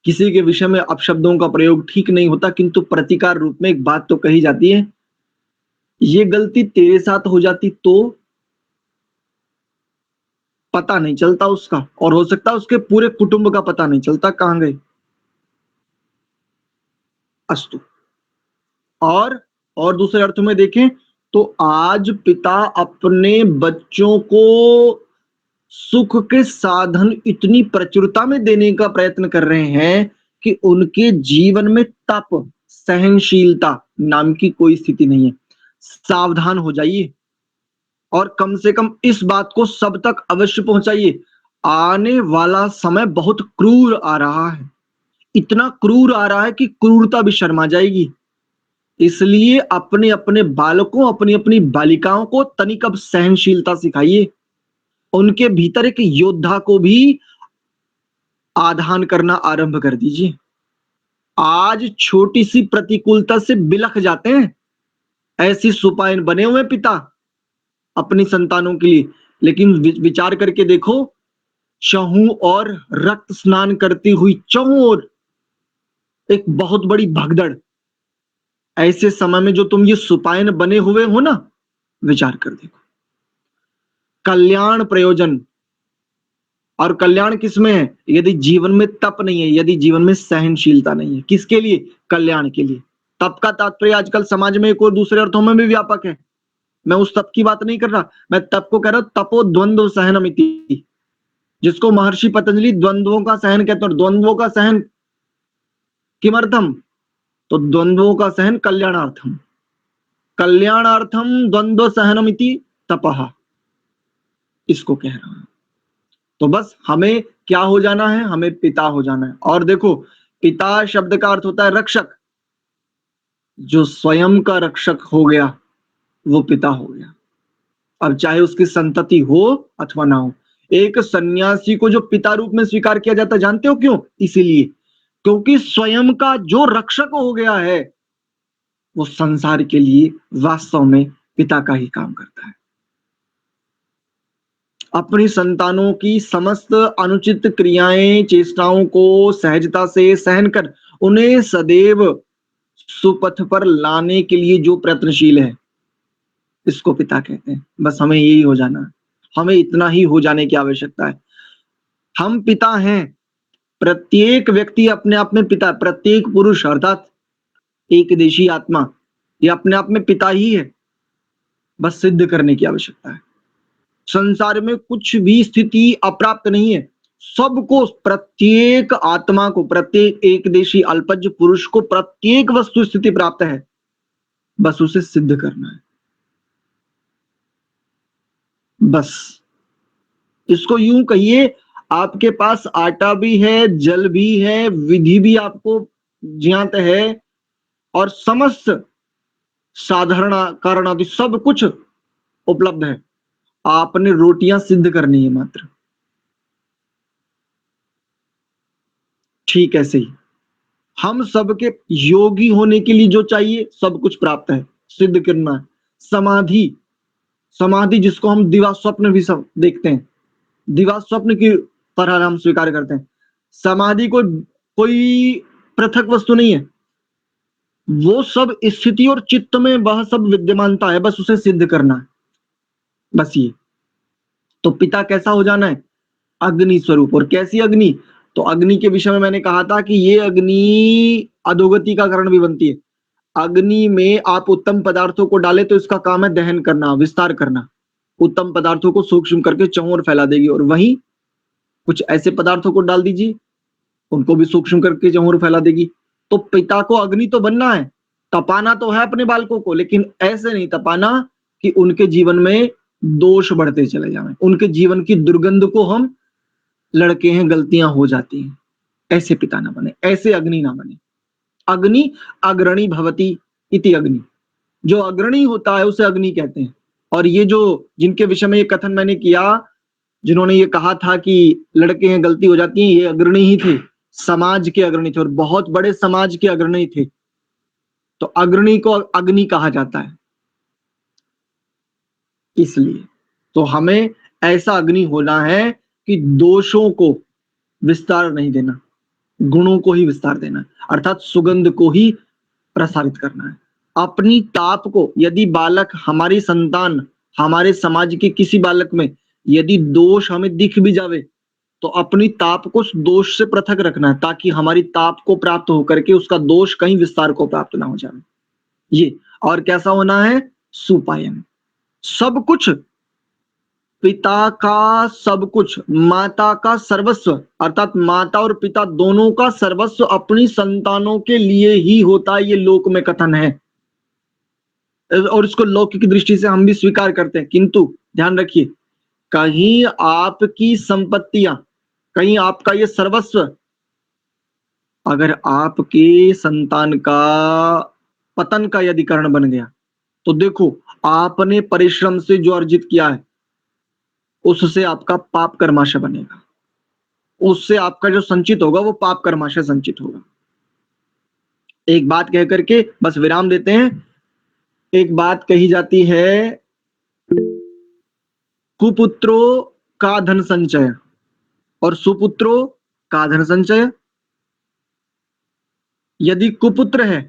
S1: किसी के विषय में अपशब्दों का प्रयोग ठीक नहीं होता, किंतु प्रतिकार रूप में एक बात तो कही जाती है, ये गलती तेरे साथ हो जाती तो पता नहीं चलता उसका, और हो सकता है उसके पूरे कुटुंब का पता नहीं चलता कहां गए। अस्तु। और दूसरे अर्थ में देखें तो आज पिता अपने बच्चों को सुख के साधन इतनी प्रचुरता में देने का प्रयत्न कर रहे हैं कि उनके जीवन में तप, सहनशीलता नाम की कोई स्थिति नहीं है। सावधान हो जाइए और कम से कम इस बात को सब तक अवश्य पहुंचाइए, आने वाला समय बहुत क्रूर आ रहा है। इतना क्रूर आ रहा है कि क्रूरता भी शर्मा जाएगी। इसलिए अपने अपने बालकों, अपनी अपनी बालिकाओं को तनिक अब सहनशीलता सिखाइए। उनके भीतर एक योद्धा को भी आधान करना आरंभ कर दीजिए। आज छोटी सी प्रतिकूलता से बिलख जाते हैं, ऐसी सुपाइन बने हुए पिता अपनी संतानों के लिए, लेकिन विचार करके देखो, चहु और रक्त स्नान करती हुई चहु और एक बहुत बड़ी भगदड़, ऐसे समय में जो तुम ये सुपाइन बने हुए हो ना, विचार कर देखो। कल्याण प्रयोजन, और कल्याण किसमें है? यदि जीवन में तप नहीं है, यदि जीवन में सहनशीलता नहीं है, किसके लिए? कल्याण के लिए। तप का तात्पर्य आजकल समाज में एक और दूसरे अर्थों में भी व्यापक है। मैं उस तप की बात नहीं कर रहा, मैं तप को कह रहा हूं तपो द्वंद्व सहनमिति, जिसको महर्षि पतंजलि द्वंद्वों का सहन कहते हैं। द्वंद्वों का सहन किमर्थम? तो द्वंद्वों का सहन कल्याणार्थम, कल्याणार्थम द्वंद्व सहनमिति तपः, इसको कह रहा हूं। तो बस हमें क्या हो जाना है? हमें पिता हो जाना है। और देखो, पिता शब्द का अर्थ होता है रक्षक। जो स्वयं का रक्षक हो गया वो पिता हो गया, अब चाहे उसकी संतति हो अथवा ना हो। एक सन्यासी को जो पिता रूप में स्वीकार किया जाता है, जानते हो क्यों? इसीलिए क्योंकि स्वयं का जो रक्षक हो गया है वो संसार के लिए वास्तव में पिता का ही काम करता है। अपनी संतानों की समस्त अनुचित क्रियाएं, चेष्टाओं को सहजता से सहन कर उन्हें सदैव सुपथ पर लाने के लिए जो प्रयत्नशील है, इसको पिता कहते हैं। बस हमें यही हो जाना है, हमें इतना ही हो जाने की आवश्यकता है। हम पिता हैं, प्रत्येक व्यक्ति अपने आप में पिता, प्रत्येक पुरुष अर्थात एक देशी आत्मा, ये अपने आप में पिता ही है। बस सिद्ध करने की आवश्यकता है। संसार में कुछ भी स्थिति अप्राप्त नहीं है। सबको, प्रत्येक आत्मा को, प्रत्येक एक देशी अल्पज्ञ पुरुष को प्रत्येक वस्तु स्थिति प्राप्त है, बस उसे सिद्ध करना है। बस इसको यूं कहिए, आपके पास आटा भी है, जल भी है, विधि भी आपको ज्ञात है, और समस्त साधारण कारण आदि सब कुछ उपलब्ध है। आपने रोटियां सिद्ध करनी है मात्र। ठीक ऐसे ही हम सबके योगी होने के लिए जो चाहिए सब कुछ प्राप्त है, सिद्ध करना है। समाधि, समाधि जिसको हम दिवा स्वप्न भी सब देखते हैं, दिवा स्वप्न की तरह हम स्वीकार करते हैं। समाधि को कोई पृथक वस्तु नहीं है, वो सब स्थिति और चित्त में वह सब विद्यमानता है, बस उसे सिद्ध करना है, बस ये। तो पिता कैसा हो जाना है? अग्नि स्वरूप। और कैसी अग्नि? तो अग्नि के विषय में मैंने कहा था कि ये अग्नि अधोगति का कारण भी बनती है। अग्नि में आप उत्तम पदार्थों को डाले तो इसका काम है दहन करना, विस्तार करना। उत्तम पदार्थों को सूक्ष्म करके चारों ओर फैला देगी, और वहीं कुछ ऐसे पदार्थों को डाल दीजिए, उनको भी सूक्ष्म करके चारों ओर फैला देगी। तो पिता को अग्नि तो बनना है, तपाना तो है अपने बालकों को, लेकिन ऐसे नहीं तपाना कि उनके जीवन में दोष बढ़ते चले जाएं, उनके जीवन की दुर्गंध को हम, लड़के हैं गलतियां हो जाती हैं, ऐसे पिता ना बने, ऐसे अग्नि ना बने। अग्नि अग्रणी भवति इति अग्नि, जो अग्रणी होता है उसे अग्नि कहते हैं। और ये जो जिनके विषय में ये कथन मैंने किया, जिन्होंने ये कहा था कि लड़के हैं गलती हो जाती है, ये अग्रणी ही थे, समाज के अग्रणी थे, और बहुत बड़े समाज के अग्रणी थे। तो अग्रणी को अग्नि कहा जाता है। इसलिए तो हमें ऐसा अग्नि होना है कि दोषों को विस्तार नहीं देना, गुणों को ही विस्तार देना, अर्थात सुगंध को ही प्रसारित करना है। अपनी ताप को, यदि बालक, हमारी संतान, हमारे समाज के किसी बालक में यदि दोष हमें दिख भी जावे तो अपनी ताप को उस दोष से पृथक रखना है, ताकि हमारी ताप को प्राप्त होकर के उसका दोष कहीं विस्तार को प्राप्त ना हो जाए। ये और कैसा होना है? सुपायन। सब कुछ पिता का, सब कुछ माता का सर्वस्व, अर्थात माता और पिता दोनों का सर्वस्व अपनी संतानों के लिए ही होता है, ये लोक में कथन है और इसको लौकिक दृष्टि से हम भी स्वीकार करते हैं। किंतु ध्यान रखिए, कहीं आपकी संपत्तियां, कहीं आपका ये सर्वस्व अगर आपके संतान का पतन का यदि कारण बन गया, तो देखो आपने परिश्रम से जो अर्जित किया है उससे आपका पाप कर्माशय बनेगा, उससे आपका जो संचित होगा वो पाप कर्माशय संचित होगा। एक बात कह करके बस विराम देते हैं। एक बात कही जाती है, कुपुत्रों का धन संचय और सुपुत्रों का धन संचय। यदि कुपुत्र है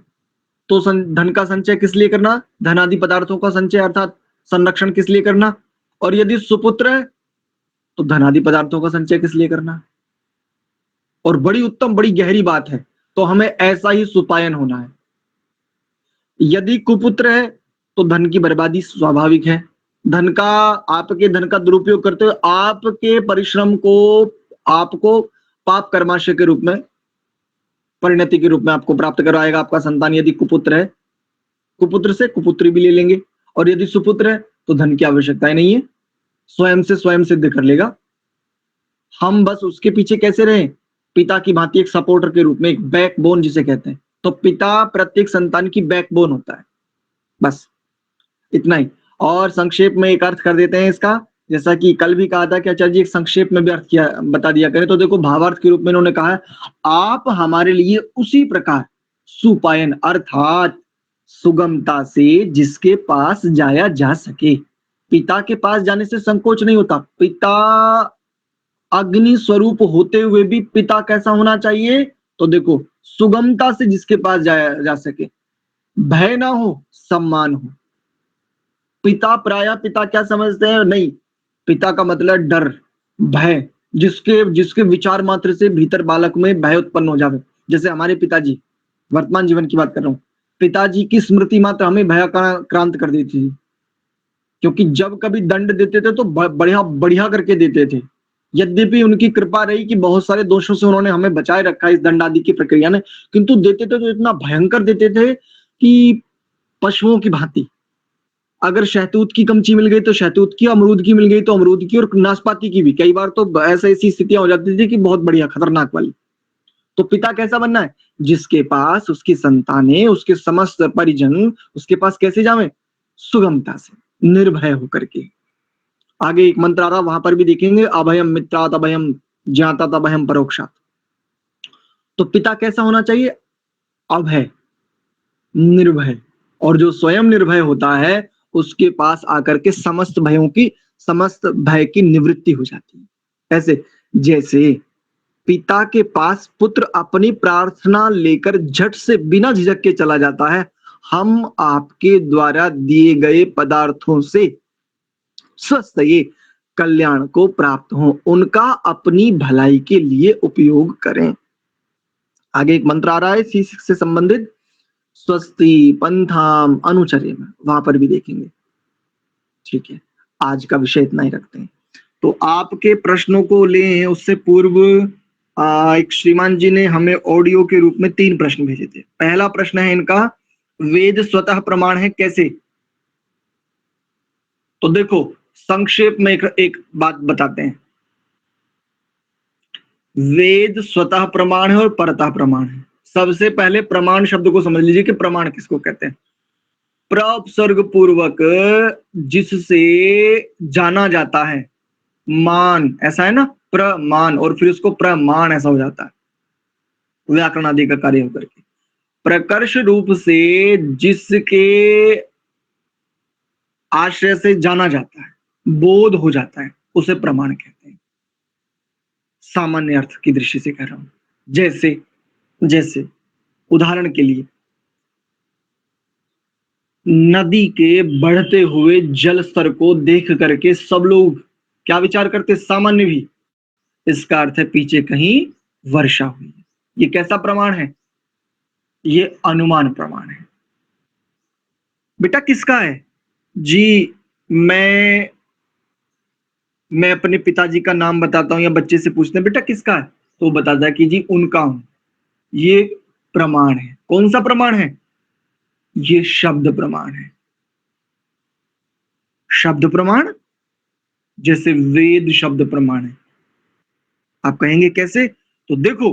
S1: तो धन का संचय किस लिए करना? धन आदि पदार्थों का संचय अर्थात संरक्षण किस लिए करना? और यदि सुपुत्र है तो धन आदि पदार्थों का संचय किस लिए करना? और बड़ी उत्तम, बड़ी गहरी बात है, तो हमें ऐसा ही सुपायन होना है। यदि कुपुत्र है तो धन की बर्बादी स्वाभाविक है। धन का, आपके धन का दुरुपयोग करते हुए आपके परिश्रम को आपको पाप कर्माशय के रूप में, परिणति के रूप में आपको प्राप्त करवाएगा आपका संतान। यदि कुपुत्र है, कुपुत्र से कुपुत्री भी ले लेंगे, और यदि सुपुत्र है तो धन की आवश्यकता नहीं है, स्वयं से स्वयं सिद्ध कर लेगा। हम बस उसके पीछे कैसे रहें? पिता की भांति एक सपोर्टर के रूप में, एक बैकबोन जिसे कहते हैं। तो पिता प्रत्येक संतान की बैकबोन होता है। बस इतना ही। और संक्षेप में एक अर्थ कर देते हैं इसका, जैसा कि कल भी कहा था कि आचार्य जी एक संक्षेप में भी अर्थ किया बता दिया करें। तो देखो भावार्थ के रूप में इन्होंने कहा है, आप हमारे लिए उसी प्रकार सुपायन अर्थात सुगमता से जिसके पास जाया जा सके। पिता के पास जाने से संकोच नहीं होता। पिता अग्नि स्वरूप होते हुए भी पिता कैसा होना चाहिए? तो देखो, सुगमता से जिसके पास जाया जा सके, भय ना हो, सम्मान हो। पिता प्राय पिता क्या समझते हैं? नहीं, पिता का मतलब डर, भय, जिसके जिसके विचार मात्र से भीतर बालक में भय उत्पन्न हो जाए। जैसे हमारे पिताजी, वर्तमान जीवन की बात कर रहा हूँ, पिताजी की स्मृति मात्र हमें भयाक्रांत कर देती थी, क्योंकि जब कभी दंड देते थे तो बढ़िया बढ़िया करके देते थे। यद्यपि उनकी कृपा रही कि बहुत सारे दोषों से उन्होंने हमें बचाए रखा इस दंड आदि की प्रक्रिया ने, किंतु देते थे तो इतना भयंकर देते थे कि पशुओं की भांति। अगर शहतूत की कमची मिल गई तो शहतूत की, अमरूद की मिल गई तो अमरूद की, और नाशपाती की भी। कई बार तो ऐसी स्थितियां हो जाती थी कि बहुत बढ़िया, खतरनाक वाली। तो पिता कैसा बनना है? जिसके पास उसकी संतानें, उसके समस्त परिजन उसके पास कैसे जावे? सुगमता से, निर्भय होकर के। आगे एक मंत्र आ रहा, वहां पर भी देखेंगे, अभयम मित्रात अभयम ज्ञातात अभयम परोक्षात। तो पिता कैसा होना चाहिए? अभय, निर्भय, और जो स्वयं निर्भय होता है उसके पास आकर के समस्त भयों की, समस्त भय की निवृत्ति हो जाती है। ऐसे जैसे पिता के पास पुत्र अपनी प्रार्थना लेकर झट से बिना झिझक के चला जाता है, हम आपके द्वारा दिए गए पदार्थों से स्वस्थ ये कल्याण को प्राप्त हो, उनका अपनी भलाई के लिए उपयोग करें। आगे एक मंत्र आ रहा है इसी से संबंधित, स्वस्ति पंथाम अनुचर्य में, वहां पर भी देखेंगे। ठीक है, आज का विषय इतना ही रखते हैं। तो आपके प्रश्नों को लें उससे पूर्व एक श्रीमान जी ने हमें ऑडियो के रूप में 3 प्रश्न भेजे थे। पहला प्रश्न है इनका, वेद स्वतः प्रमाण है कैसे? तो देखो संक्षेप में एक बात बताते हैं, वेद स्वतः प्रमाण है और परतः प्रमाण है। सबसे पहले प्रमाण शब्द को समझ लीजिए कि प्रमाण किसको कहते हैं। प्रउपसर्ग पूर्वक जिससे जाना जाता है, मान, ऐसा है ना, प्रमान, और फिर उसको प्रमाण ऐसा हो जाता है व्याकरण आदि का कार्य होकर के। प्रकर्ष रूप से जिसके आश्रय से जाना जाता है, बोध हो जाता है, उसे प्रमाण कहते हैं। सामान्य अर्थ की दृष्टि से कह रहा हूं। जैसे जैसे उदाहरण के लिए, नदी के बढ़ते हुए जल स्तर को देख करके सब लोग क्या विचार करते? सामान्य भी। इसका अर्थ है पीछे कहीं वर्षा हुई। ये कैसा प्रमाण है? ये अनुमान प्रमाण है। बेटा किसका है जी? मैं अपने पिताजी का नाम बताता हूं या बच्चे से पूछते हैं बेटा किसका है, तो वो बताता है कि जी उनका हूं। ये प्रमाण है। कौन सा प्रमाण है? ये शब्द प्रमाण है। शब्द प्रमाण, जैसे वेद शब्द प्रमाण है। आप कहेंगे कैसे? तो देखो,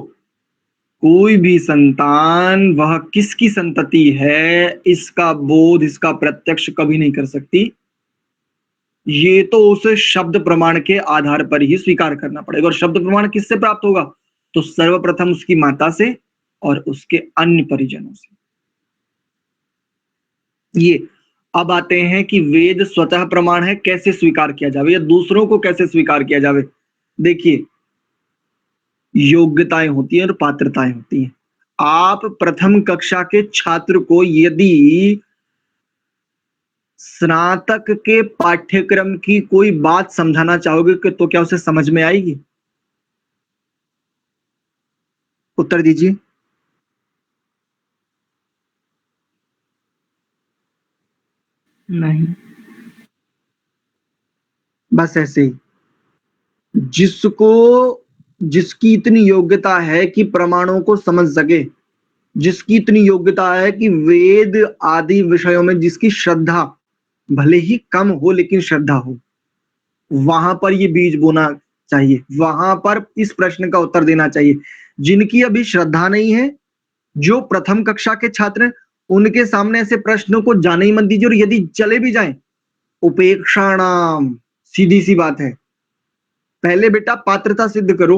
S1: कोई भी संतान वह किसकी संतति है इसका बोध, इसका प्रत्यक्ष कभी नहीं कर सकती। ये तो उसे शब्द प्रमाण के आधार पर ही स्वीकार करना पड़ेगा। और शब्द प्रमाण किससे प्राप्त होगा? तो सर्वप्रथम उसकी माता से और उसके अन्य परिजनों से। ये अब आते हैं कि वेद स्वतः प्रमाण है, कैसे स्वीकार किया जावे या दूसरों को कैसे स्वीकार किया जावे। देखिए, योग्यताएं होती हैं और पात्रताएं होती हैं। आप प्रथम कक्षा के छात्र को यदि स्नातक के पाठ्यक्रम की कोई बात समझाना चाहोगे तो क्या उसे समझ में आएगी? उत्तर दीजिए।
S2: नहीं।
S1: बस ऐसे ही, जिसको जिसकी इतनी योग्यता है कि प्रमाणों को समझ सके, जिसकी इतनी योग्यता है कि वेद आदि विषयों में जिसकी श्रद्धा भले ही कम हो लेकिन श्रद्धा हो, वहां पर ये बीज बोना चाहिए, वहां पर इस प्रश्न का उत्तर देना चाहिए। जिनकी अभी श्रद्धा नहीं है, जो प्रथम कक्षा के छात्र हैं, उनके सामने ऐसे प्रश्नों को जाने ही मत दीजिए। और यदि चले भी जाएं, उपेक्षाणाम, सीधी सी बात है। पहले बेटा पात्रता सिद्ध करो,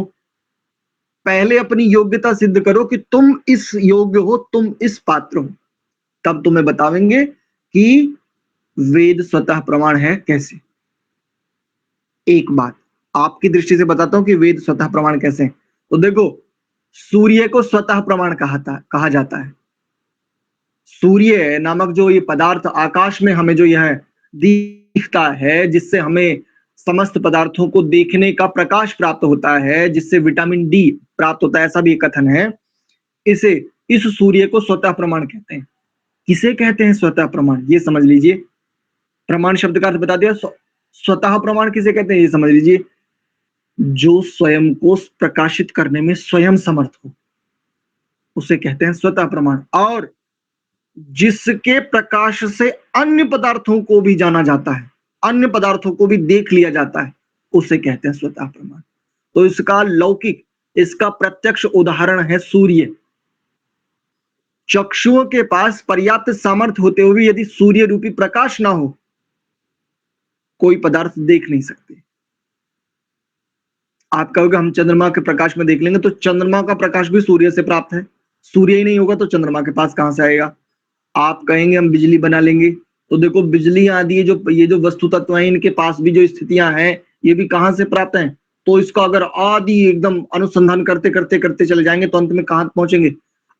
S1: पहले अपनी योग्यता सिद्ध करो कि तुम इस योग्य हो, तुम इस पात्र हो, तब तुम्हें बतावेंगे कि वेद स्वतः प्रमाण है कैसे। एक बात आपकी दृष्टि से बताता हूं कि वेद स्वतः प्रमाण कैसे है। तो देखो, सूर्य को स्वतः प्रमाण कहा जाता है। सूर्य नामक जो ये पदार्थ आकाश में हमें जो यह दिखता है, जिससे हमें समस्त पदार्थों को देखने का प्रकाश प्राप्त होता है, जिससे विटामिन डी प्राप्त होता है, ऐसा भी एक कथन है। इसे इस सूर्य को स्वतः प्रमाण कहते हैं। किसे कहते हैं स्वतः प्रमाण, ये समझ लीजिए। प्रमाण शब्द का अर्थ बता दिया। स्वतः प्रमाण किसे कहते हैं ये समझ लीजिए। जो स्वयं को प्रकाशित करने में स्वयं समर्थ हो, उसे कहते हैं स्वतः प्रमाण। और जिसके प्रकाश से अन्य पदार्थों को भी जाना जाता है, अन्य पदार्थों को भी देख लिया जाता है, उसे कहते हैं स्वतः प्रमाण। तो इसका लौकिक, इसका प्रत्यक्ष उदाहरण है सूर्य। चक्षुओं के पास पर्याप्त सामर्थ्य होते हुए यदि सूर्य रूपी प्रकाश ना हो, कोई पदार्थ देख नहीं सकते। आप कहोगे हम चंद्रमा के प्रकाश में देख लेंगे, तो चंद्रमा का प्रकाश भी सूर्य से प्राप्त है। सूर्य ही नहीं होगा तो चंद्रमा के पास कहां से आएगा? आप कहेंगे हम बिजली बना लेंगे, तो देखो बिजली आदि ये जो वस्तु तत्व हैं, इनके पास भी जो स्थितियां हैं, ये भी कहां से प्राप्त हैं? तो इसका अगर आदि एकदम अनुसंधान करते करते करते चले जाएंगे तो अंत में कहां पहुंचेंगे?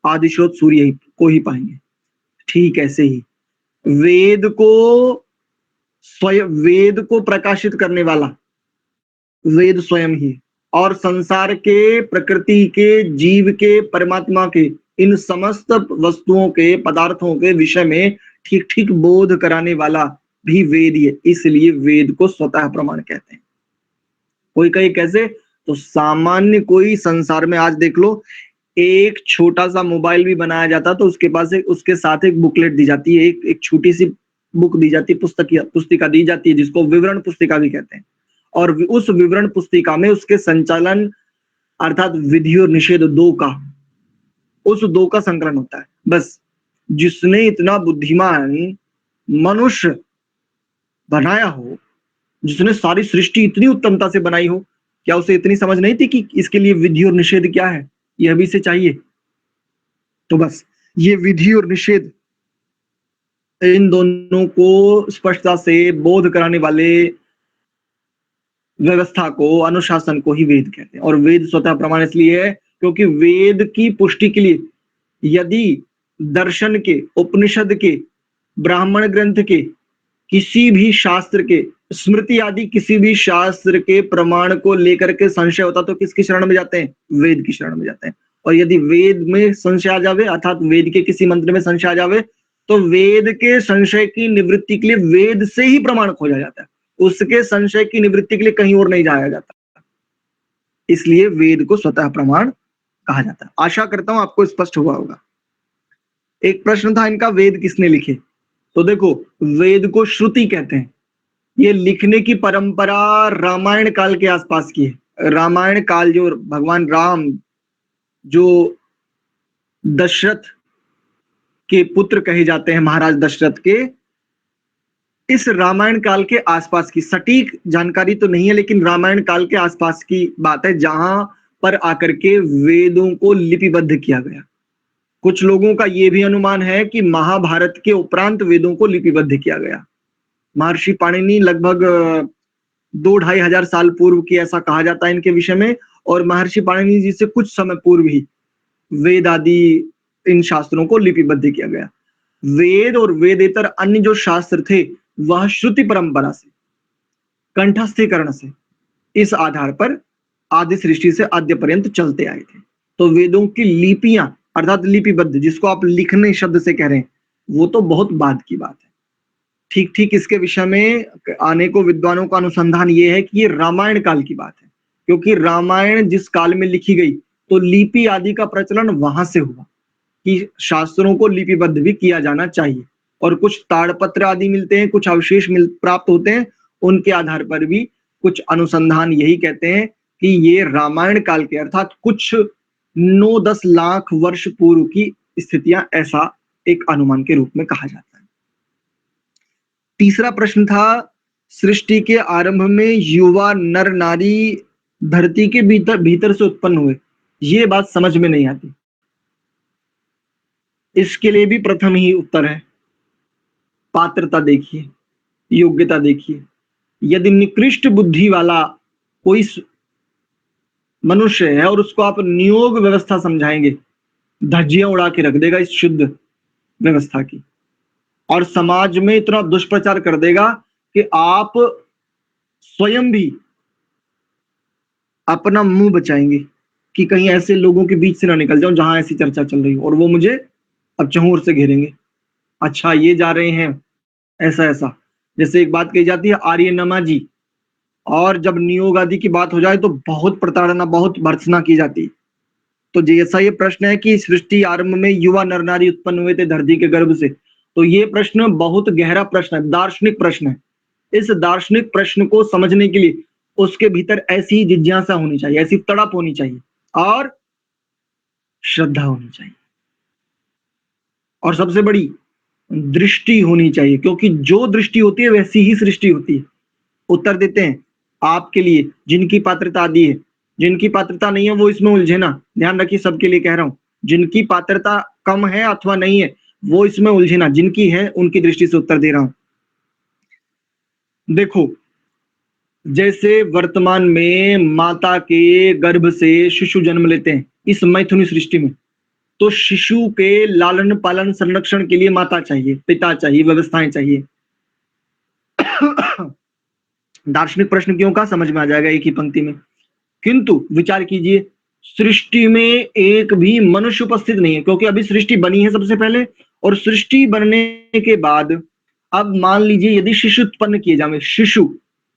S1: आदि स्रोत सूर्य ही को ही पाएंगे। ठीक ऐसे ही वेद को वेद को प्रकाशित करने वाला वेद स्वयं ही, और संसार के, प्रकृति के, जीव के, परमात्मा के, इन समस्त वस्तुओं के, पदार्थों के विषय में ठीक ठीक बोध कराने वाला भी वेद ही है। इसलिए वेद को स्वतः प्रमाण कहते हैं। कोई कहे कैसे? तो सामान्य कोई संसार में आज देख लो, एक छोटा सा मोबाइल भी बनाया जाता तो उसके पास उसके साथ एक बुकलेट दी जाती है, एक छोटी सी बुक दी जाती है, पुस्तिका दी जाती है, जिसको विवरण पुस्तिका भी कहते हैं। और उस विवरण पुस्तिका में उसके संचालन अर्थात विधि और निषेध दो का संकलन होता है। बस जिसने इतना बुद्धिमान मनुष्य बनाया हो, जिसने सारी सृष्टि इतनी उत्तमता से बनाई हो, क्या उसे इतनी समझ नहीं थी कि इसके लिए विधि और निषेध क्या है, यह भी इसे चाहिए? तो बस ये विधि और निषेध, इन दोनों को स्पष्टता से बोध कराने वाले व्यवस्था को, अनुशासन को ही वेद कहते हैं। और वेद स्वतः प्रमाण इसलिए है क्योंकि वेद की पुष्टि के लिए यदि दर्शन के, उपनिषद के, ब्राह्मण ग्रंथ के, किसी भी शास्त्र के स्मृति आदि किसी भी शास्त्र के प्रमाण को लेकर के संशय होता तो किसकी शरण में जाते हैं? वेद की शरण में जाते हैं। और यदि वेद में संशय आ जावे अर्थात वेद के किसी मंत्र में संशय आ जावे तो वेद के संशय की निवृत्ति के लिए वेद से ही प्रमाण खोजा जाता है, उसके संशय की निवृत्ति के लिए कहीं और नहीं जाया जाता, इसलिए वेद को स्वतः प्रमाण कहा जाता है। आशा करता हूं आपको स्पष्ट हुआ होगा। एक प्रश्न था इनका, वेद किसने लिखे? तो देखो, वेद को श्रुति कहते हैं। ये लिखने की परंपरा रामायण काल के आसपास की है। रामायण काल, जो भगवान राम जो दशरथ के पुत्र कहे जाते हैं, महाराज दशरथ के, इस रामायण काल के आसपास की, सटीक जानकारी तो नहीं है लेकिन रामायण काल के आसपास की बात है, जहां पर आकर के वेदों को लिपिबद्ध किया गया। कुछ लोगों का यह भी अनुमान है कि महाभारत के उपरांत वेदों को लिपिबद्ध किया गया। महर्षि पाणिनि लगभग 2-2.5 हजार साल पूर्व की, ऐसा कहा जाता है इनके विषय में। और महर्षि पाणिनि जी से कुछ समय पूर्व ही वेद आदि इन शास्त्रों को लिपिबद्ध किया गया। वेद और वेदेतर अन्य जो शास्त्र थे वह श्रुति परंपरा से, कंठस्थीकरण से, इस आधार पर आदि सृष्टि से आद्य पर्यंत चलते आए थे। तो वेदों की लिपियां अर्थात लिपिबद्ध, जिसको आप लिखने शब्द से कह रहे हैं, वो तो बहुत बाद की बात है। ठीक ठीक इसके विषय में अनेकों विद्वानों का अनुसंधान ये है कि ये रामायण काल की बात है, क्योंकि रामायण जिस काल में लिखी गई तो लिपि आदि का प्रचलन वहां से हुआ कि शास्त्रों को लिपिबद्ध भी किया जाना चाहिए। और कुछ ताड़पत्र आदि मिलते हैं, कुछ अवशेष प्राप्त होते हैं, उनके आधार पर भी कुछ अनुसंधान यही कहते हैं कि ये रामायण काल के अर्थात कुछ 9-10 लाख वर्ष पूर्व की स्थितियां, ऐसा एक अनुमान के रूप में कहा जाता है। तीसरा प्रश्न था, सृष्टि के आरंभ में युवा नर नारी धरती के भीतर से उत्पन्न हुए। ये बात समझ में नहीं आती। इसके लिए भी प्रथम ही उत्तर है, पात्रता देखिए, योग्यता देखिए। यदि निकृष्ट बुद्धि वाला कोई मनुष्य है और उसको आप नियोग व्यवस्था समझाएंगे, धज्जियां उड़ा के रख देगा इस शुद्ध व्यवस्था की, और समाज में इतना दुष्प्रचार कर देगा कि आप स्वयं भी अपना मुंह बचाएंगे कि कहीं ऐसे लोगों के बीच से ना निकल जाऊं जहां ऐसी चर्चा चल रही हो, और वो मुझे अब चहूर से घेरेंगे। अच्छा, ये जा रहे हैं ऐसा ऐसा। जैसे एक बात कही जाती है, आर्यनमा जी, और जब नियोग आदि की बात हो जाए तो बहुत प्रताड़ना, बहुत भर्त्सना की जाती है। तो जैसा ये प्रश्न है कि सृष्टि आरंभ में युवा नर नारी उत्पन्न हुए थे धरती के गर्भ से, तो ये प्रश्न बहुत गहरा प्रश्न है, दार्शनिक प्रश्न है। इस दार्शनिक प्रश्न को समझने के लिए उसके भीतर ऐसी जिज्ञासा होनी चाहिए, ऐसी तड़प होनी चाहिए, और श्रद्धा होनी चाहिए, और सबसे बड़ी दृष्टि होनी चाहिए, क्योंकि जो दृष्टि होती है वैसी ही सृष्टि होती है। उत्तर देते हैं आपके लिए जिनकी पात्रता आदि है, जिनकी पात्रता नहीं है वो इसमें उलझे ना, ध्यान रखिए, सबके लिए कह रहा हूं। जिनकी पात्रता कम है अथवा नहीं है वो इसमें उलझे ना, जिनकी है उनकी दृष्टि से उत्तर दे रहा हूं। देखो, जैसे वर्तमान में माता के गर्भ से शिशु जन्म लेते हैं इस मैथुनी सृष्टि में, तो शिशु के लालन पालन संरक्षण के लिए माता चाहिए, पिता चाहिए, व्यवस्थाएं चाहिए। दार्शनिक प्रश्न क्यों का समझ में आ जाएगा एक ही पंक्ति में। किंतु विचार कीजिए, सृष्टि में एक भी मनुष्य उपस्थित नहीं है, क्योंकि अभी सृष्टि बनी है सबसे पहले, और सृष्टि बनने के बाद अब मान लीजिए यदि शिशु उत्पन्न किए जावे, शिशु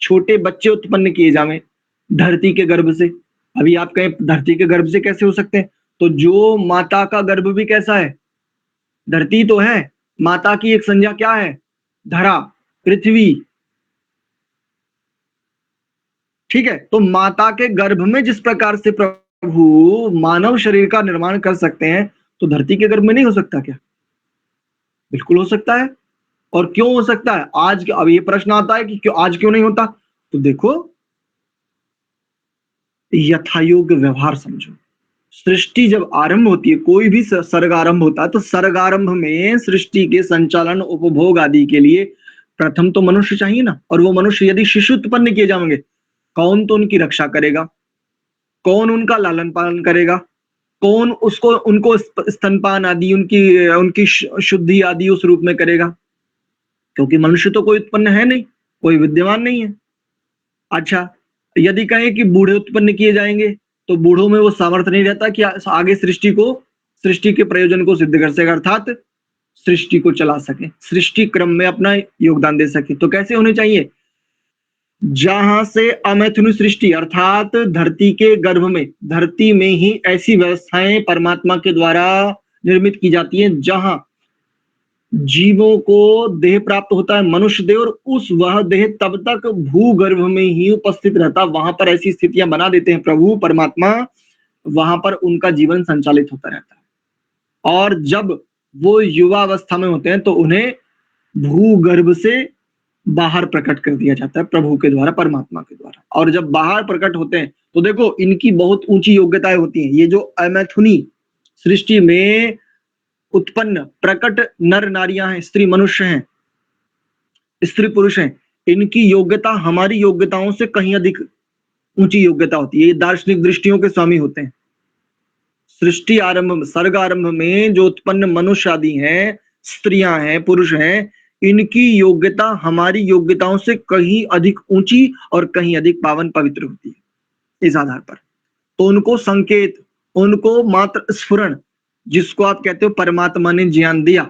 S1: छोटे बच्चे उत्पन्न किए जावे धरती के गर्भ से। अभी आप कहें धरती के गर्भ से कैसे हो सकते हैं, तो जो माता का गर्भ भी कैसा है, धरती तो है, माता की एक संज्ञा क्या है, धरा, पृथ्वी। ठीक है, तो माता के गर्भ में जिस प्रकार से प्रभु मानव शरीर का निर्माण कर सकते हैं, तो धरती के गर्भ में नहीं हो सकता क्या? बिल्कुल हो सकता है। और क्यों हो सकता है आज? अब ये प्रश्न आता है कि क्यों आज क्यों नहीं होता, तो देखो, यथायोग्य व्यवहार समझो। सृष्टि जब आरंभ होती है, कोई भी सर्गारंभ होता है, तो सर्गारंभ में सृष्टि के संचालन उपभोग आदि के लिए प्रथम तो मनुष्य चाहिए ना, और वो मनुष्य यदि शिशु उत्पन्न किए जाएंगे, कौन तो उनकी रक्षा करेगा, कौन उनका लालन पालन करेगा, कौन उसको उनको स्तनपान आदि उनकी उनकी शुद्धि आदि उस रूप में करेगा, क्योंकि मनुष्य तो कोई उत्पन्न है नहीं, कोई विद्यमान नहीं है। अच्छा, यदि कहें कि बूढ़े उत्पन्न किए जाएंगे तो बूढ़ों में वो सामर्थ्य नहीं रहता कि आगे सृष्टि के प्रयोजन को सिद्ध कर सके, अर्थात सृष्टि को चला सके, सृष्टि क्रम में अपना योगदान दे सके। तो कैसे होने चाहिए? जहां से अमैथुन सृष्टि अर्थात धरती के गर्भ में, धरती में ही ऐसी व्यवस्थाएं परमात्मा के द्वारा निर्मित की जाती हैं जहां जीवों को देह प्राप्त होता है, मनुष्य देह, और वह देह तब तक भूगर्भ में ही उपस्थित रहता। वहां पर ऐसी स्थितियां बना देते हैं प्रभु परमात्मा, वहां पर उनका जीवन संचालित होता रहता है। और जब वो युवा अवस्था में होते हैं तो उन्हें भूगर्भ से बाहर प्रकट कर दिया जाता है प्रभु के द्वारा, परमात्मा के द्वारा। और जब बाहर प्रकट होते हैं तो देखो इनकी बहुत ऊंची योग्यताएं होती हैं। ये जो अमैथुनी सृष्टि में उत्पन्न प्रकट नर नारियां हैं, स्त्री मनुष्य हैं, स्त्री पुरुष हैं, इनकी योग्यता हमारी योग्यताओं से कहीं अधिक ऊंची योग्यता होती है। ये दार्शनिक दृष्टियों के स्वामी होते हैं। सृष्टि आरंभ, सर्ग आरंभ में जो उत्पन्न मनुष्य आदि हैं, स्त्रियां हैं, पुरुष हैं, इनकी योग्यता हमारी योग्यताओं से कहीं अधिक ऊंची और कहीं अधिक पावन पवित्र होती है इस आधार पर। तो उनको संकेत, उनको मात्र स्फुरण, जिसको आप कहते हो परमात्मा ने ज्ञान दिया,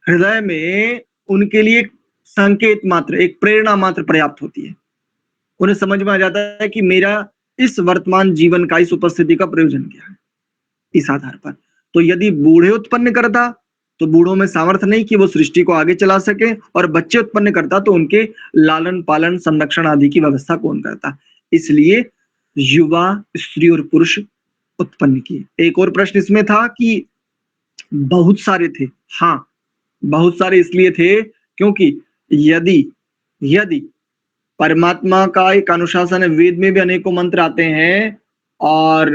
S1: हृदय में उनके लिए संकेत मात्र, एक प्रेरणा मात्र पर्याप्त होती है। उन्हें समझ में आ जाता है कि मेरा इस वर्तमान जीवन का, इस उपस्थिति का प्रयोजन क्या है, इस आधार पर। तो यदि बूढ़े उत्पन्न करता तो बूढ़ों में सामर्थ्य नहीं कि वो सृष्टि को आगे चला सके, और बच्चे उत्पन्न करता तो उनके लालन पालन संरक्षण आदि की व्यवस्था कौन करता। इसलिए युवा, स्त्री और पुरुष उत्पन्न किए। एक और प्रश्न इसमें था कि बहुत सारे थे। हाँ, बहुत सारे इसलिए थे क्योंकि यदि यदि परमात्मा का एक अनुशासन है, वेद में भी अनेकों मंत्र आते हैं, और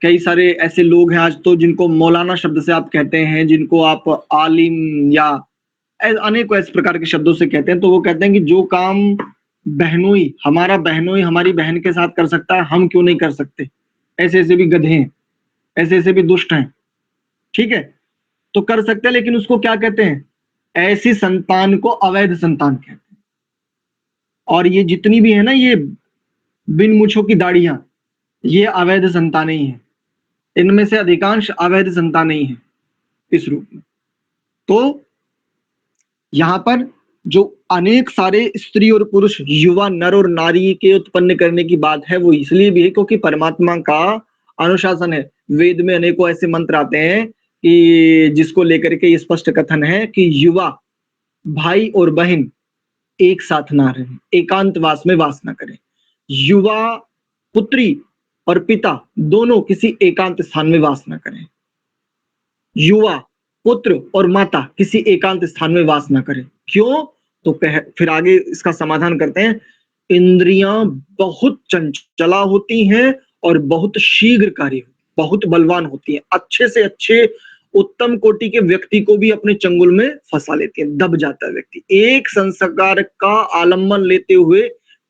S1: कई सारे ऐसे लोग हैं आज तो जिनको मौलाना शब्द से आप कहते हैं, जिनको आप आलिम या अनेकों इस प्रकार के शब्दों से कहते हैं। तो वो कहते हैं कि जो काम बहनोई, हमारा बहनोई हमारी बहन के साथ कर सकता है, हम क्यों नहीं कर सकते। ऐसे ऐसे भी गधे हैं, ऐसे ऐसे भी दुष्ट हैं, ठीक है, तो कर सकते हैं। लेकिन उसको क्या कहते हैं? ऐसी संतान को अवैध संतान कहते हैं। और ये जितनी भी है ना, ये बिन मूछों की दाढ़ियां, ये अवैध संतानें ही हैं। इनमें से अधिकांश अवैध संतानें ही हैं इस रूप में। तो यहां पर जो अनेक सारे स्त्री और पुरुष, युवा नर और नारी के उत्पन्न करने की बात है, वो इसलिए भी है क्योंकि परमात्मा का अनुशासन है। वेद में अनेकों ऐसे मंत्र आते हैं कि जिसको लेकर के ये स्पष्ट कथन है कि युवा भाई और बहन एक साथ ना रहें, एकांतवास में वास ना करें। युवा पुत्री और पिता दोनों किसी एकांत स्थान में वास न करें। युवा पुत्र और माता किसी एकांत स्थान में वास न करें। क्यों? तो फिर आगे इसका समाधान करते हैं। इंद्रियां बहुत चंचला होती हैं और बहुत शीघ्रकारी, बहुत बलवान होती हैं। अच्छे से अच्छे उत्तम कोटि के व्यक्ति को भी अपने चंगुल में फंसा लेती है, दब जाता है व्यक्ति। एक संस्कार का आलम्बन लेते हुए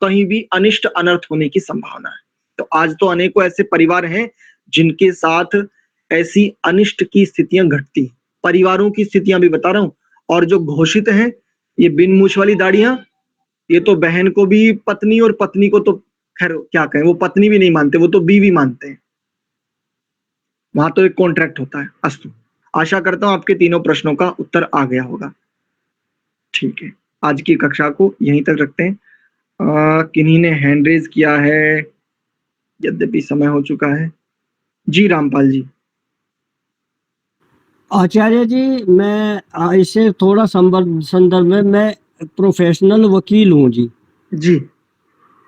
S1: कहीं भी अनिष्ट अनर्थ होने की संभावना है। तो आज तो अनेकों ऐसे परिवार हैं जिनके साथ ऐसी अनिष्ट की स्थितियां घटती हैं। परिवारों की स्थितियां भी बता रहा हूं। और जो घोषित हैं, ये बिन मूछ वाली दाढ़ियां, ये तो बहन को भी पत्नी और पत्नी को तो खैर क्या कहें, वो पत्नी भी नहीं मानते, वो तो बीवी मानते हैं। वहां तो एक कॉन्ट्रैक्ट होता है। अस्तु, आशा करता हूं आपके तीनों प्रश्नों का उत्तर आ गया होगा। ठीक है, आज की कक्षा को यहीं तक रखते हैं। किन्हीं ने हैंड रेज किया है, यद्यपि समय हो चुका है। जी रामपाल जी।
S2: आचार्य जी, मैं इससे थोड़ा संदर्भ में, मैं प्रोफेशनल वकील हूँ जी।
S1: जी।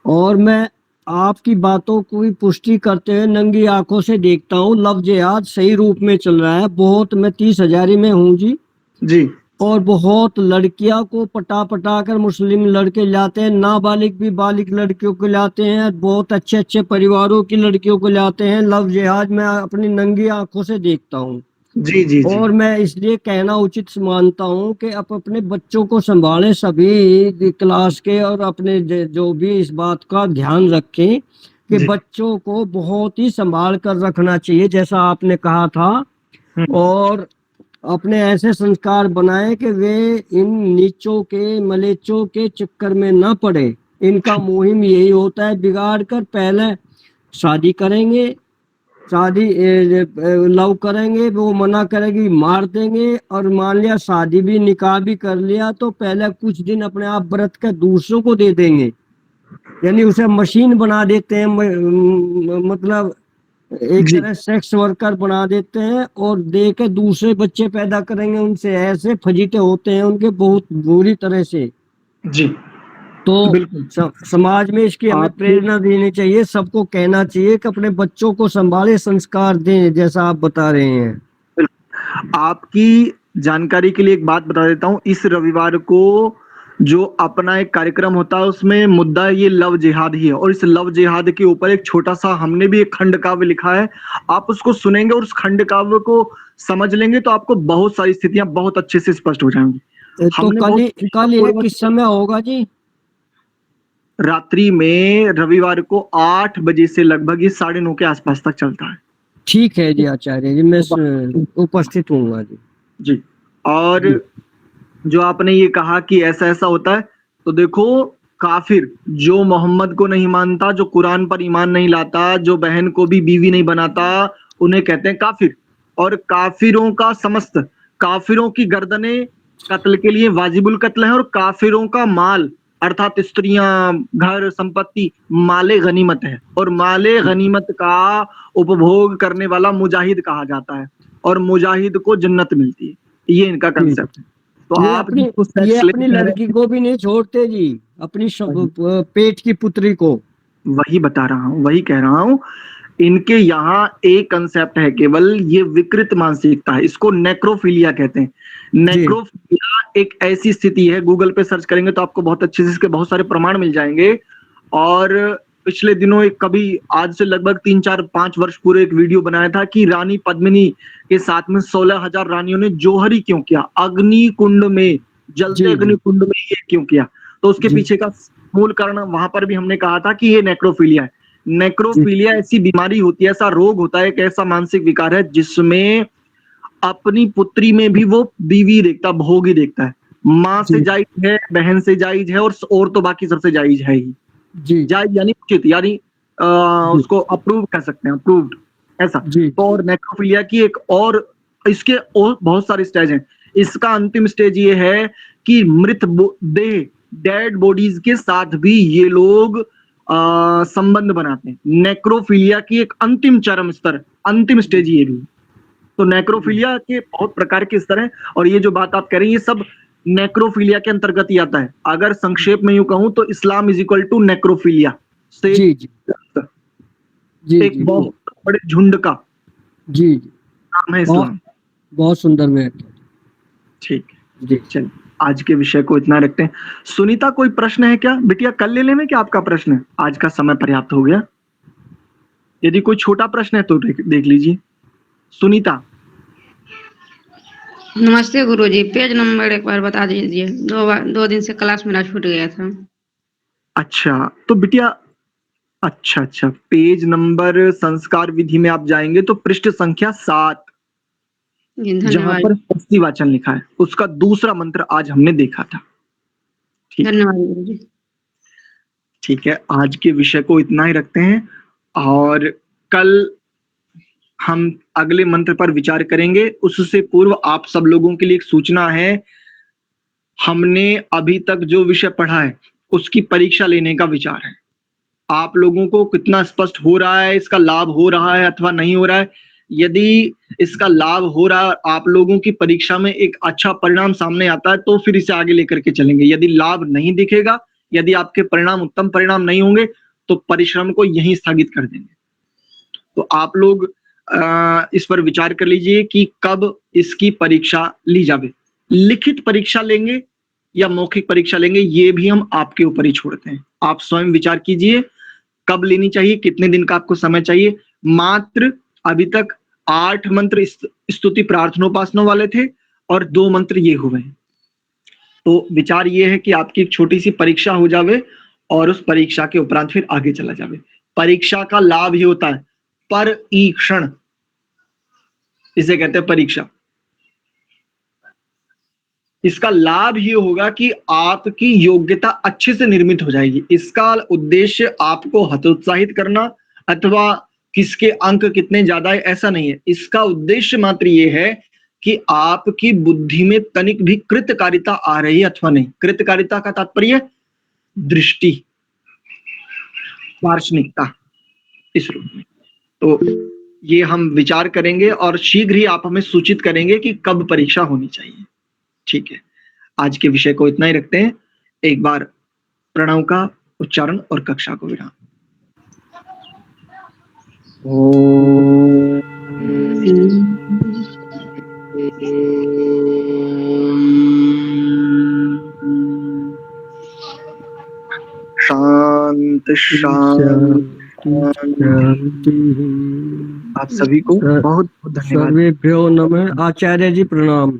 S2: और मैं आपकी बातों को भी पुष्टि करते हुए नंगी आंखों से देखता हूँ, लव जिहाद सही रूप में चल रहा है। बहुत, मैं 30,000 में हूँ जी।
S1: जी।
S2: और बहुत लड़कियां को पटा पटा कर मुस्लिम लड़के लाते हैं, नाबालिग भी बालिग लड़कियों को लाते हैं, बहुत अच्छे अच्छे परिवारों की लड़कियों को लाते हैं। लव जिहाद मैं अपनी नंगी आंखों से देखता हूँ।
S1: जी जी जी।
S2: और मैं इसलिए कहना उचित मानता हूँ कि आप अपने बच्चों को संभालें, सभी क्लास के, और अपने जो भी इस बात का ध्यान रखें कि बच्चों को बहुत ही संभाल कर रखना चाहिए, जैसा आपने कहा था। और अपने ऐसे संस्कार बनाए कि वे इन नीचों के मलेच्चों के चक्कर में ना पड़े। इनका मुहिम यही होता है बिगाड़ कर पहले शादी करेंगे, शादी लव करेंगे, वो मना करेगी मार देंगे, और मान लिया शादी भी निकाह भी कर लिया तो पहले कुछ दिन अपने आप व्रत कर दूसरों को दे देंगे, यानी उसे मशीन बना देते हैं, मतलब एक
S1: जी
S2: तरह सेक्स वर्कर बना देते हैं और दे के दूसरे बच्चे पैदा करेंगे उनसे। ऐसे फजीते होते हैं उनके बहुत बुरी तरह से।
S1: जी
S2: तो
S1: बिल्कुल।
S2: समाज में इसकी हमें
S1: आपके
S2: प्रेरणा देनी चाहिए, सबको कहना चाहिए कि अपने बच्चों को संभाले, संस्कार दें, जैसा आप बता रहे हैं।
S1: आपकी जानकारी के लिए एक बात बता देता हूँ, इस रविवार को जो अपना एक कार्यक्रम होता है उसमें मुद्दा ये लव जिहाद ही है, और इस लव जिहाद के ऊपर एक छोटा सा हमने भी एक खंड काव्य लिखा है। आप उसको सुनेंगे और उस खंड काव्य को समझ लेंगे तो आपको बहुत सारी स्थितियां बहुत अच्छे से स्पष्ट हो जाएंगी।
S2: तो
S1: हमने बहुत
S2: कल ये
S1: पूर्वक
S2: किस समय होगा जी?
S1: रात्रि में रविवार को 8 बजे से लगभग ये 9:30 के आसपास तक चलता है।
S2: ठीक है जी आचार्य जी, मैं उपस्थित हूँगा जी।
S1: जी। और
S2: जी
S1: जो आपने ये कहा कि ऐसा ऐसा होता है, तो देखो, काफिर जो मोहम्मद को नहीं मानता, जो कुरान पर ईमान नहीं लाता, जो बहन को भी बीवी नहीं बनाता, उन्हें कहते हैं काफिर। और काफिरों का समस्त, काफिरों की गर्दनें कत्ल के लिए वाजिबुल कत्ल है, और काफिरों का माल अर्थात स्त्रियां, घर, संपत्ति माले गनीमत है, और माले गनीमत का उपभोग करने वाला मुजाहिद कहा जाता है, और मुजाहिद को जन्नत मिलती है। ये इनका
S2: जी।
S1: कंसेप्ट है। तो आप जिसको
S2: ये
S1: सेक्स
S2: अपनी
S1: लेके कह रहे
S2: लड़की
S1: हैं,
S2: को भी नहीं छोड़ते जी, अपनी
S1: वही
S2: पेट की पुत्री को।
S1: वही बता रहा हूँ, वही कह रहा हूँ। इनके यहाँ एक कंसेप्ट है, केवल ये विकृत मानसिकता है, इसको नेक्रोफिलिया कहते हैं।
S2: जी
S1: नेक्रोफिलिया एक ऐसी स्थिति है, गूगल पे सर्च करेंगे तो आपको बहुत अच्छे से इसके बहुत सारे प्रमाण मिल जाएंगे। और पिछले दिनों एक, कभी आज से लगभग 3 4 5 वर्ष पूर्व एक वीडियो बनाया था कि रानी पद्मिनी के साथ में 16,000 रानियों ने जोहरी क्यों किया, अग्नि कुंड में, जलते
S2: जी
S1: अग्नि
S2: जी
S1: कुंड में ये क्यों किया। तो उसके
S2: जी
S1: पीछे का मूल कारण वहां पर भी हमने कहा था कि ये नेक्रोफिलिया है।
S2: जी
S1: नेक्रोफिलिया ऐसी बीमारी होती है, ऐसा रोग होता है, एक ऐसा मानसिक विकार है जिसमें अपनी पुत्री में भी वो बीवी देखता, भोग ही देखता है। माँ से
S2: जी
S1: जायज है, बहन से जायज है, और तो बाकी सबसे जायज है ही।
S2: जी
S1: जायज यानी उचित, यानी
S2: जी
S1: उसको अप्रूव कर सकते हैं, अप्रूव्ड ऐसा।
S2: जी
S1: तो और नेक्रोफिलिया की एक और, इसके और बहुत सारे स्टेज हैं। इसका अंतिम स्टेज ये है कि मृत देह, डेड बॉडीज के साथ भी ये लोग संबंध बनाते हैं। नेक्रोफिलिया की एक अंतिम चरम स्तर, अंतिम स्टेज ये भी। तो नेक्रोफिलिया के बहुत प्रकार के स्तर हैं, और ये जो बात आप कह रहे हैं ये सब नेक्रोफिलिया के अंतर्गत ही आता है। अगर संक्षेप में यूं कहूं तो Islam is equal to necrophilia से
S2: जी जी जी
S1: एक
S2: जी
S1: बहुत बड़े झुंड का
S2: जी जी
S1: नाम है
S2: बहुत
S1: इस्लाम।
S2: बहुत सुंदर व्याख्या।
S1: ठीक है,
S2: जी
S1: चलिए आज के विषय को इतना रखते हैं। सुनीता, कोई प्रश्न है क्या बिटिया? कल ले लें क्या आपका प्रश्न? आज का समय पर्याप्त हो गया। यदि कोई छोटा प्रश्न है तो देख लीजिए। सुनीता,
S3: नमस्ते गुरुजी, पेज नंबर एक बार बता दीजिए। 2 दिन से क्लास मेरा छूट गया था।
S1: अच्छा तो बिटिया, अच्छा अच्छा, पेज नंबर संस्कार विधि में आप जाएंगे तो पृष्ठ संख्या 7,
S3: जी
S1: जहां
S3: धन्यवाद।
S1: पर स्वस्ति वाचन लिखा है, उसका दूसरा मंत्र आज हमने देखा था। ठीक,
S3: धन्यवाद गुरुजी।
S1: ठीक है, आज के विषय को इतना ही रखते हैं, और कल हम अगले मंत्र पर विचार करेंगे। उससे पूर्व आप सब लोगों के लिए एक सूचना है, हमने अभी तक जो विषय पढ़ा है उसकी परीक्षा लेने का विचार है। आप लोगों को कितना स्पष्ट हो रहा है, इसका लाभ हो रहा है अथवा नहीं हो रहा है। यदि इसका लाभ हो रहा है, आप लोगों की परीक्षा में एक अच्छा परिणाम सामने आता है, तो फिर इसे आगे लेकर के चलेंगे। यदि लाभ नहीं दिखेगा, यदि आपके परिणाम उत्तम परिणाम नहीं होंगे, तो परिश्रम को यहीं स्थगित कर देंगे। तो आप लोग इस पर विचार कर लीजिए कि कब इसकी परीक्षा ली जावे। लिखित परीक्षा लेंगे या मौखिक परीक्षा लेंगे, ये भी हम आपके ऊपर ही छोड़ते हैं। आप स्वयं विचार कीजिए कब लेनी चाहिए, कितने दिन का आपको समय चाहिए। मात्र अभी तक 8 मंत्र स्तुति प्रार्थनोपासना वाले थे, और 2 मंत्र ये हुए हैं। तो विचार ये है कि आपकी एक छोटी सी परीक्षा हो जावे, और उस परीक्षा के उपरांत फिर आगे चला जावे। परीक्षा का लाभ ही होता है परीक्षण, इसे कहते हैं परीक्षा। इसका लाभ ये होगा कि आपकी योग्यता अच्छे से निर्मित हो जाएगी। इसका उद्देश्य आपको हतोत्साहित करना अथवा किसके अंक कितने ज्यादा है ऐसा नहीं है। इसका उद्देश्य मात्र ये है कि आपकी बुद्धि में तनिक भी कृतकारिता आ रही है अथवा नहीं। कृतकारिता का तात्पर्य दृष्टि, दार्शनिकता, इस रूप में। तो ये हम विचार करेंगे और शीघ्र ही आप हमें सूचित करेंगे कि कब परीक्षा होनी चाहिए। ठीक है, आज के विषय को इतना ही रखते हैं। एक बार प्रणव का उच्चारण और कक्षा को विराम। शांत शांत। आप सभी को बहुत बहुत धन्यवाद।
S2: सर्वेभ्यो नमः। आचार्य जी प्रणाम।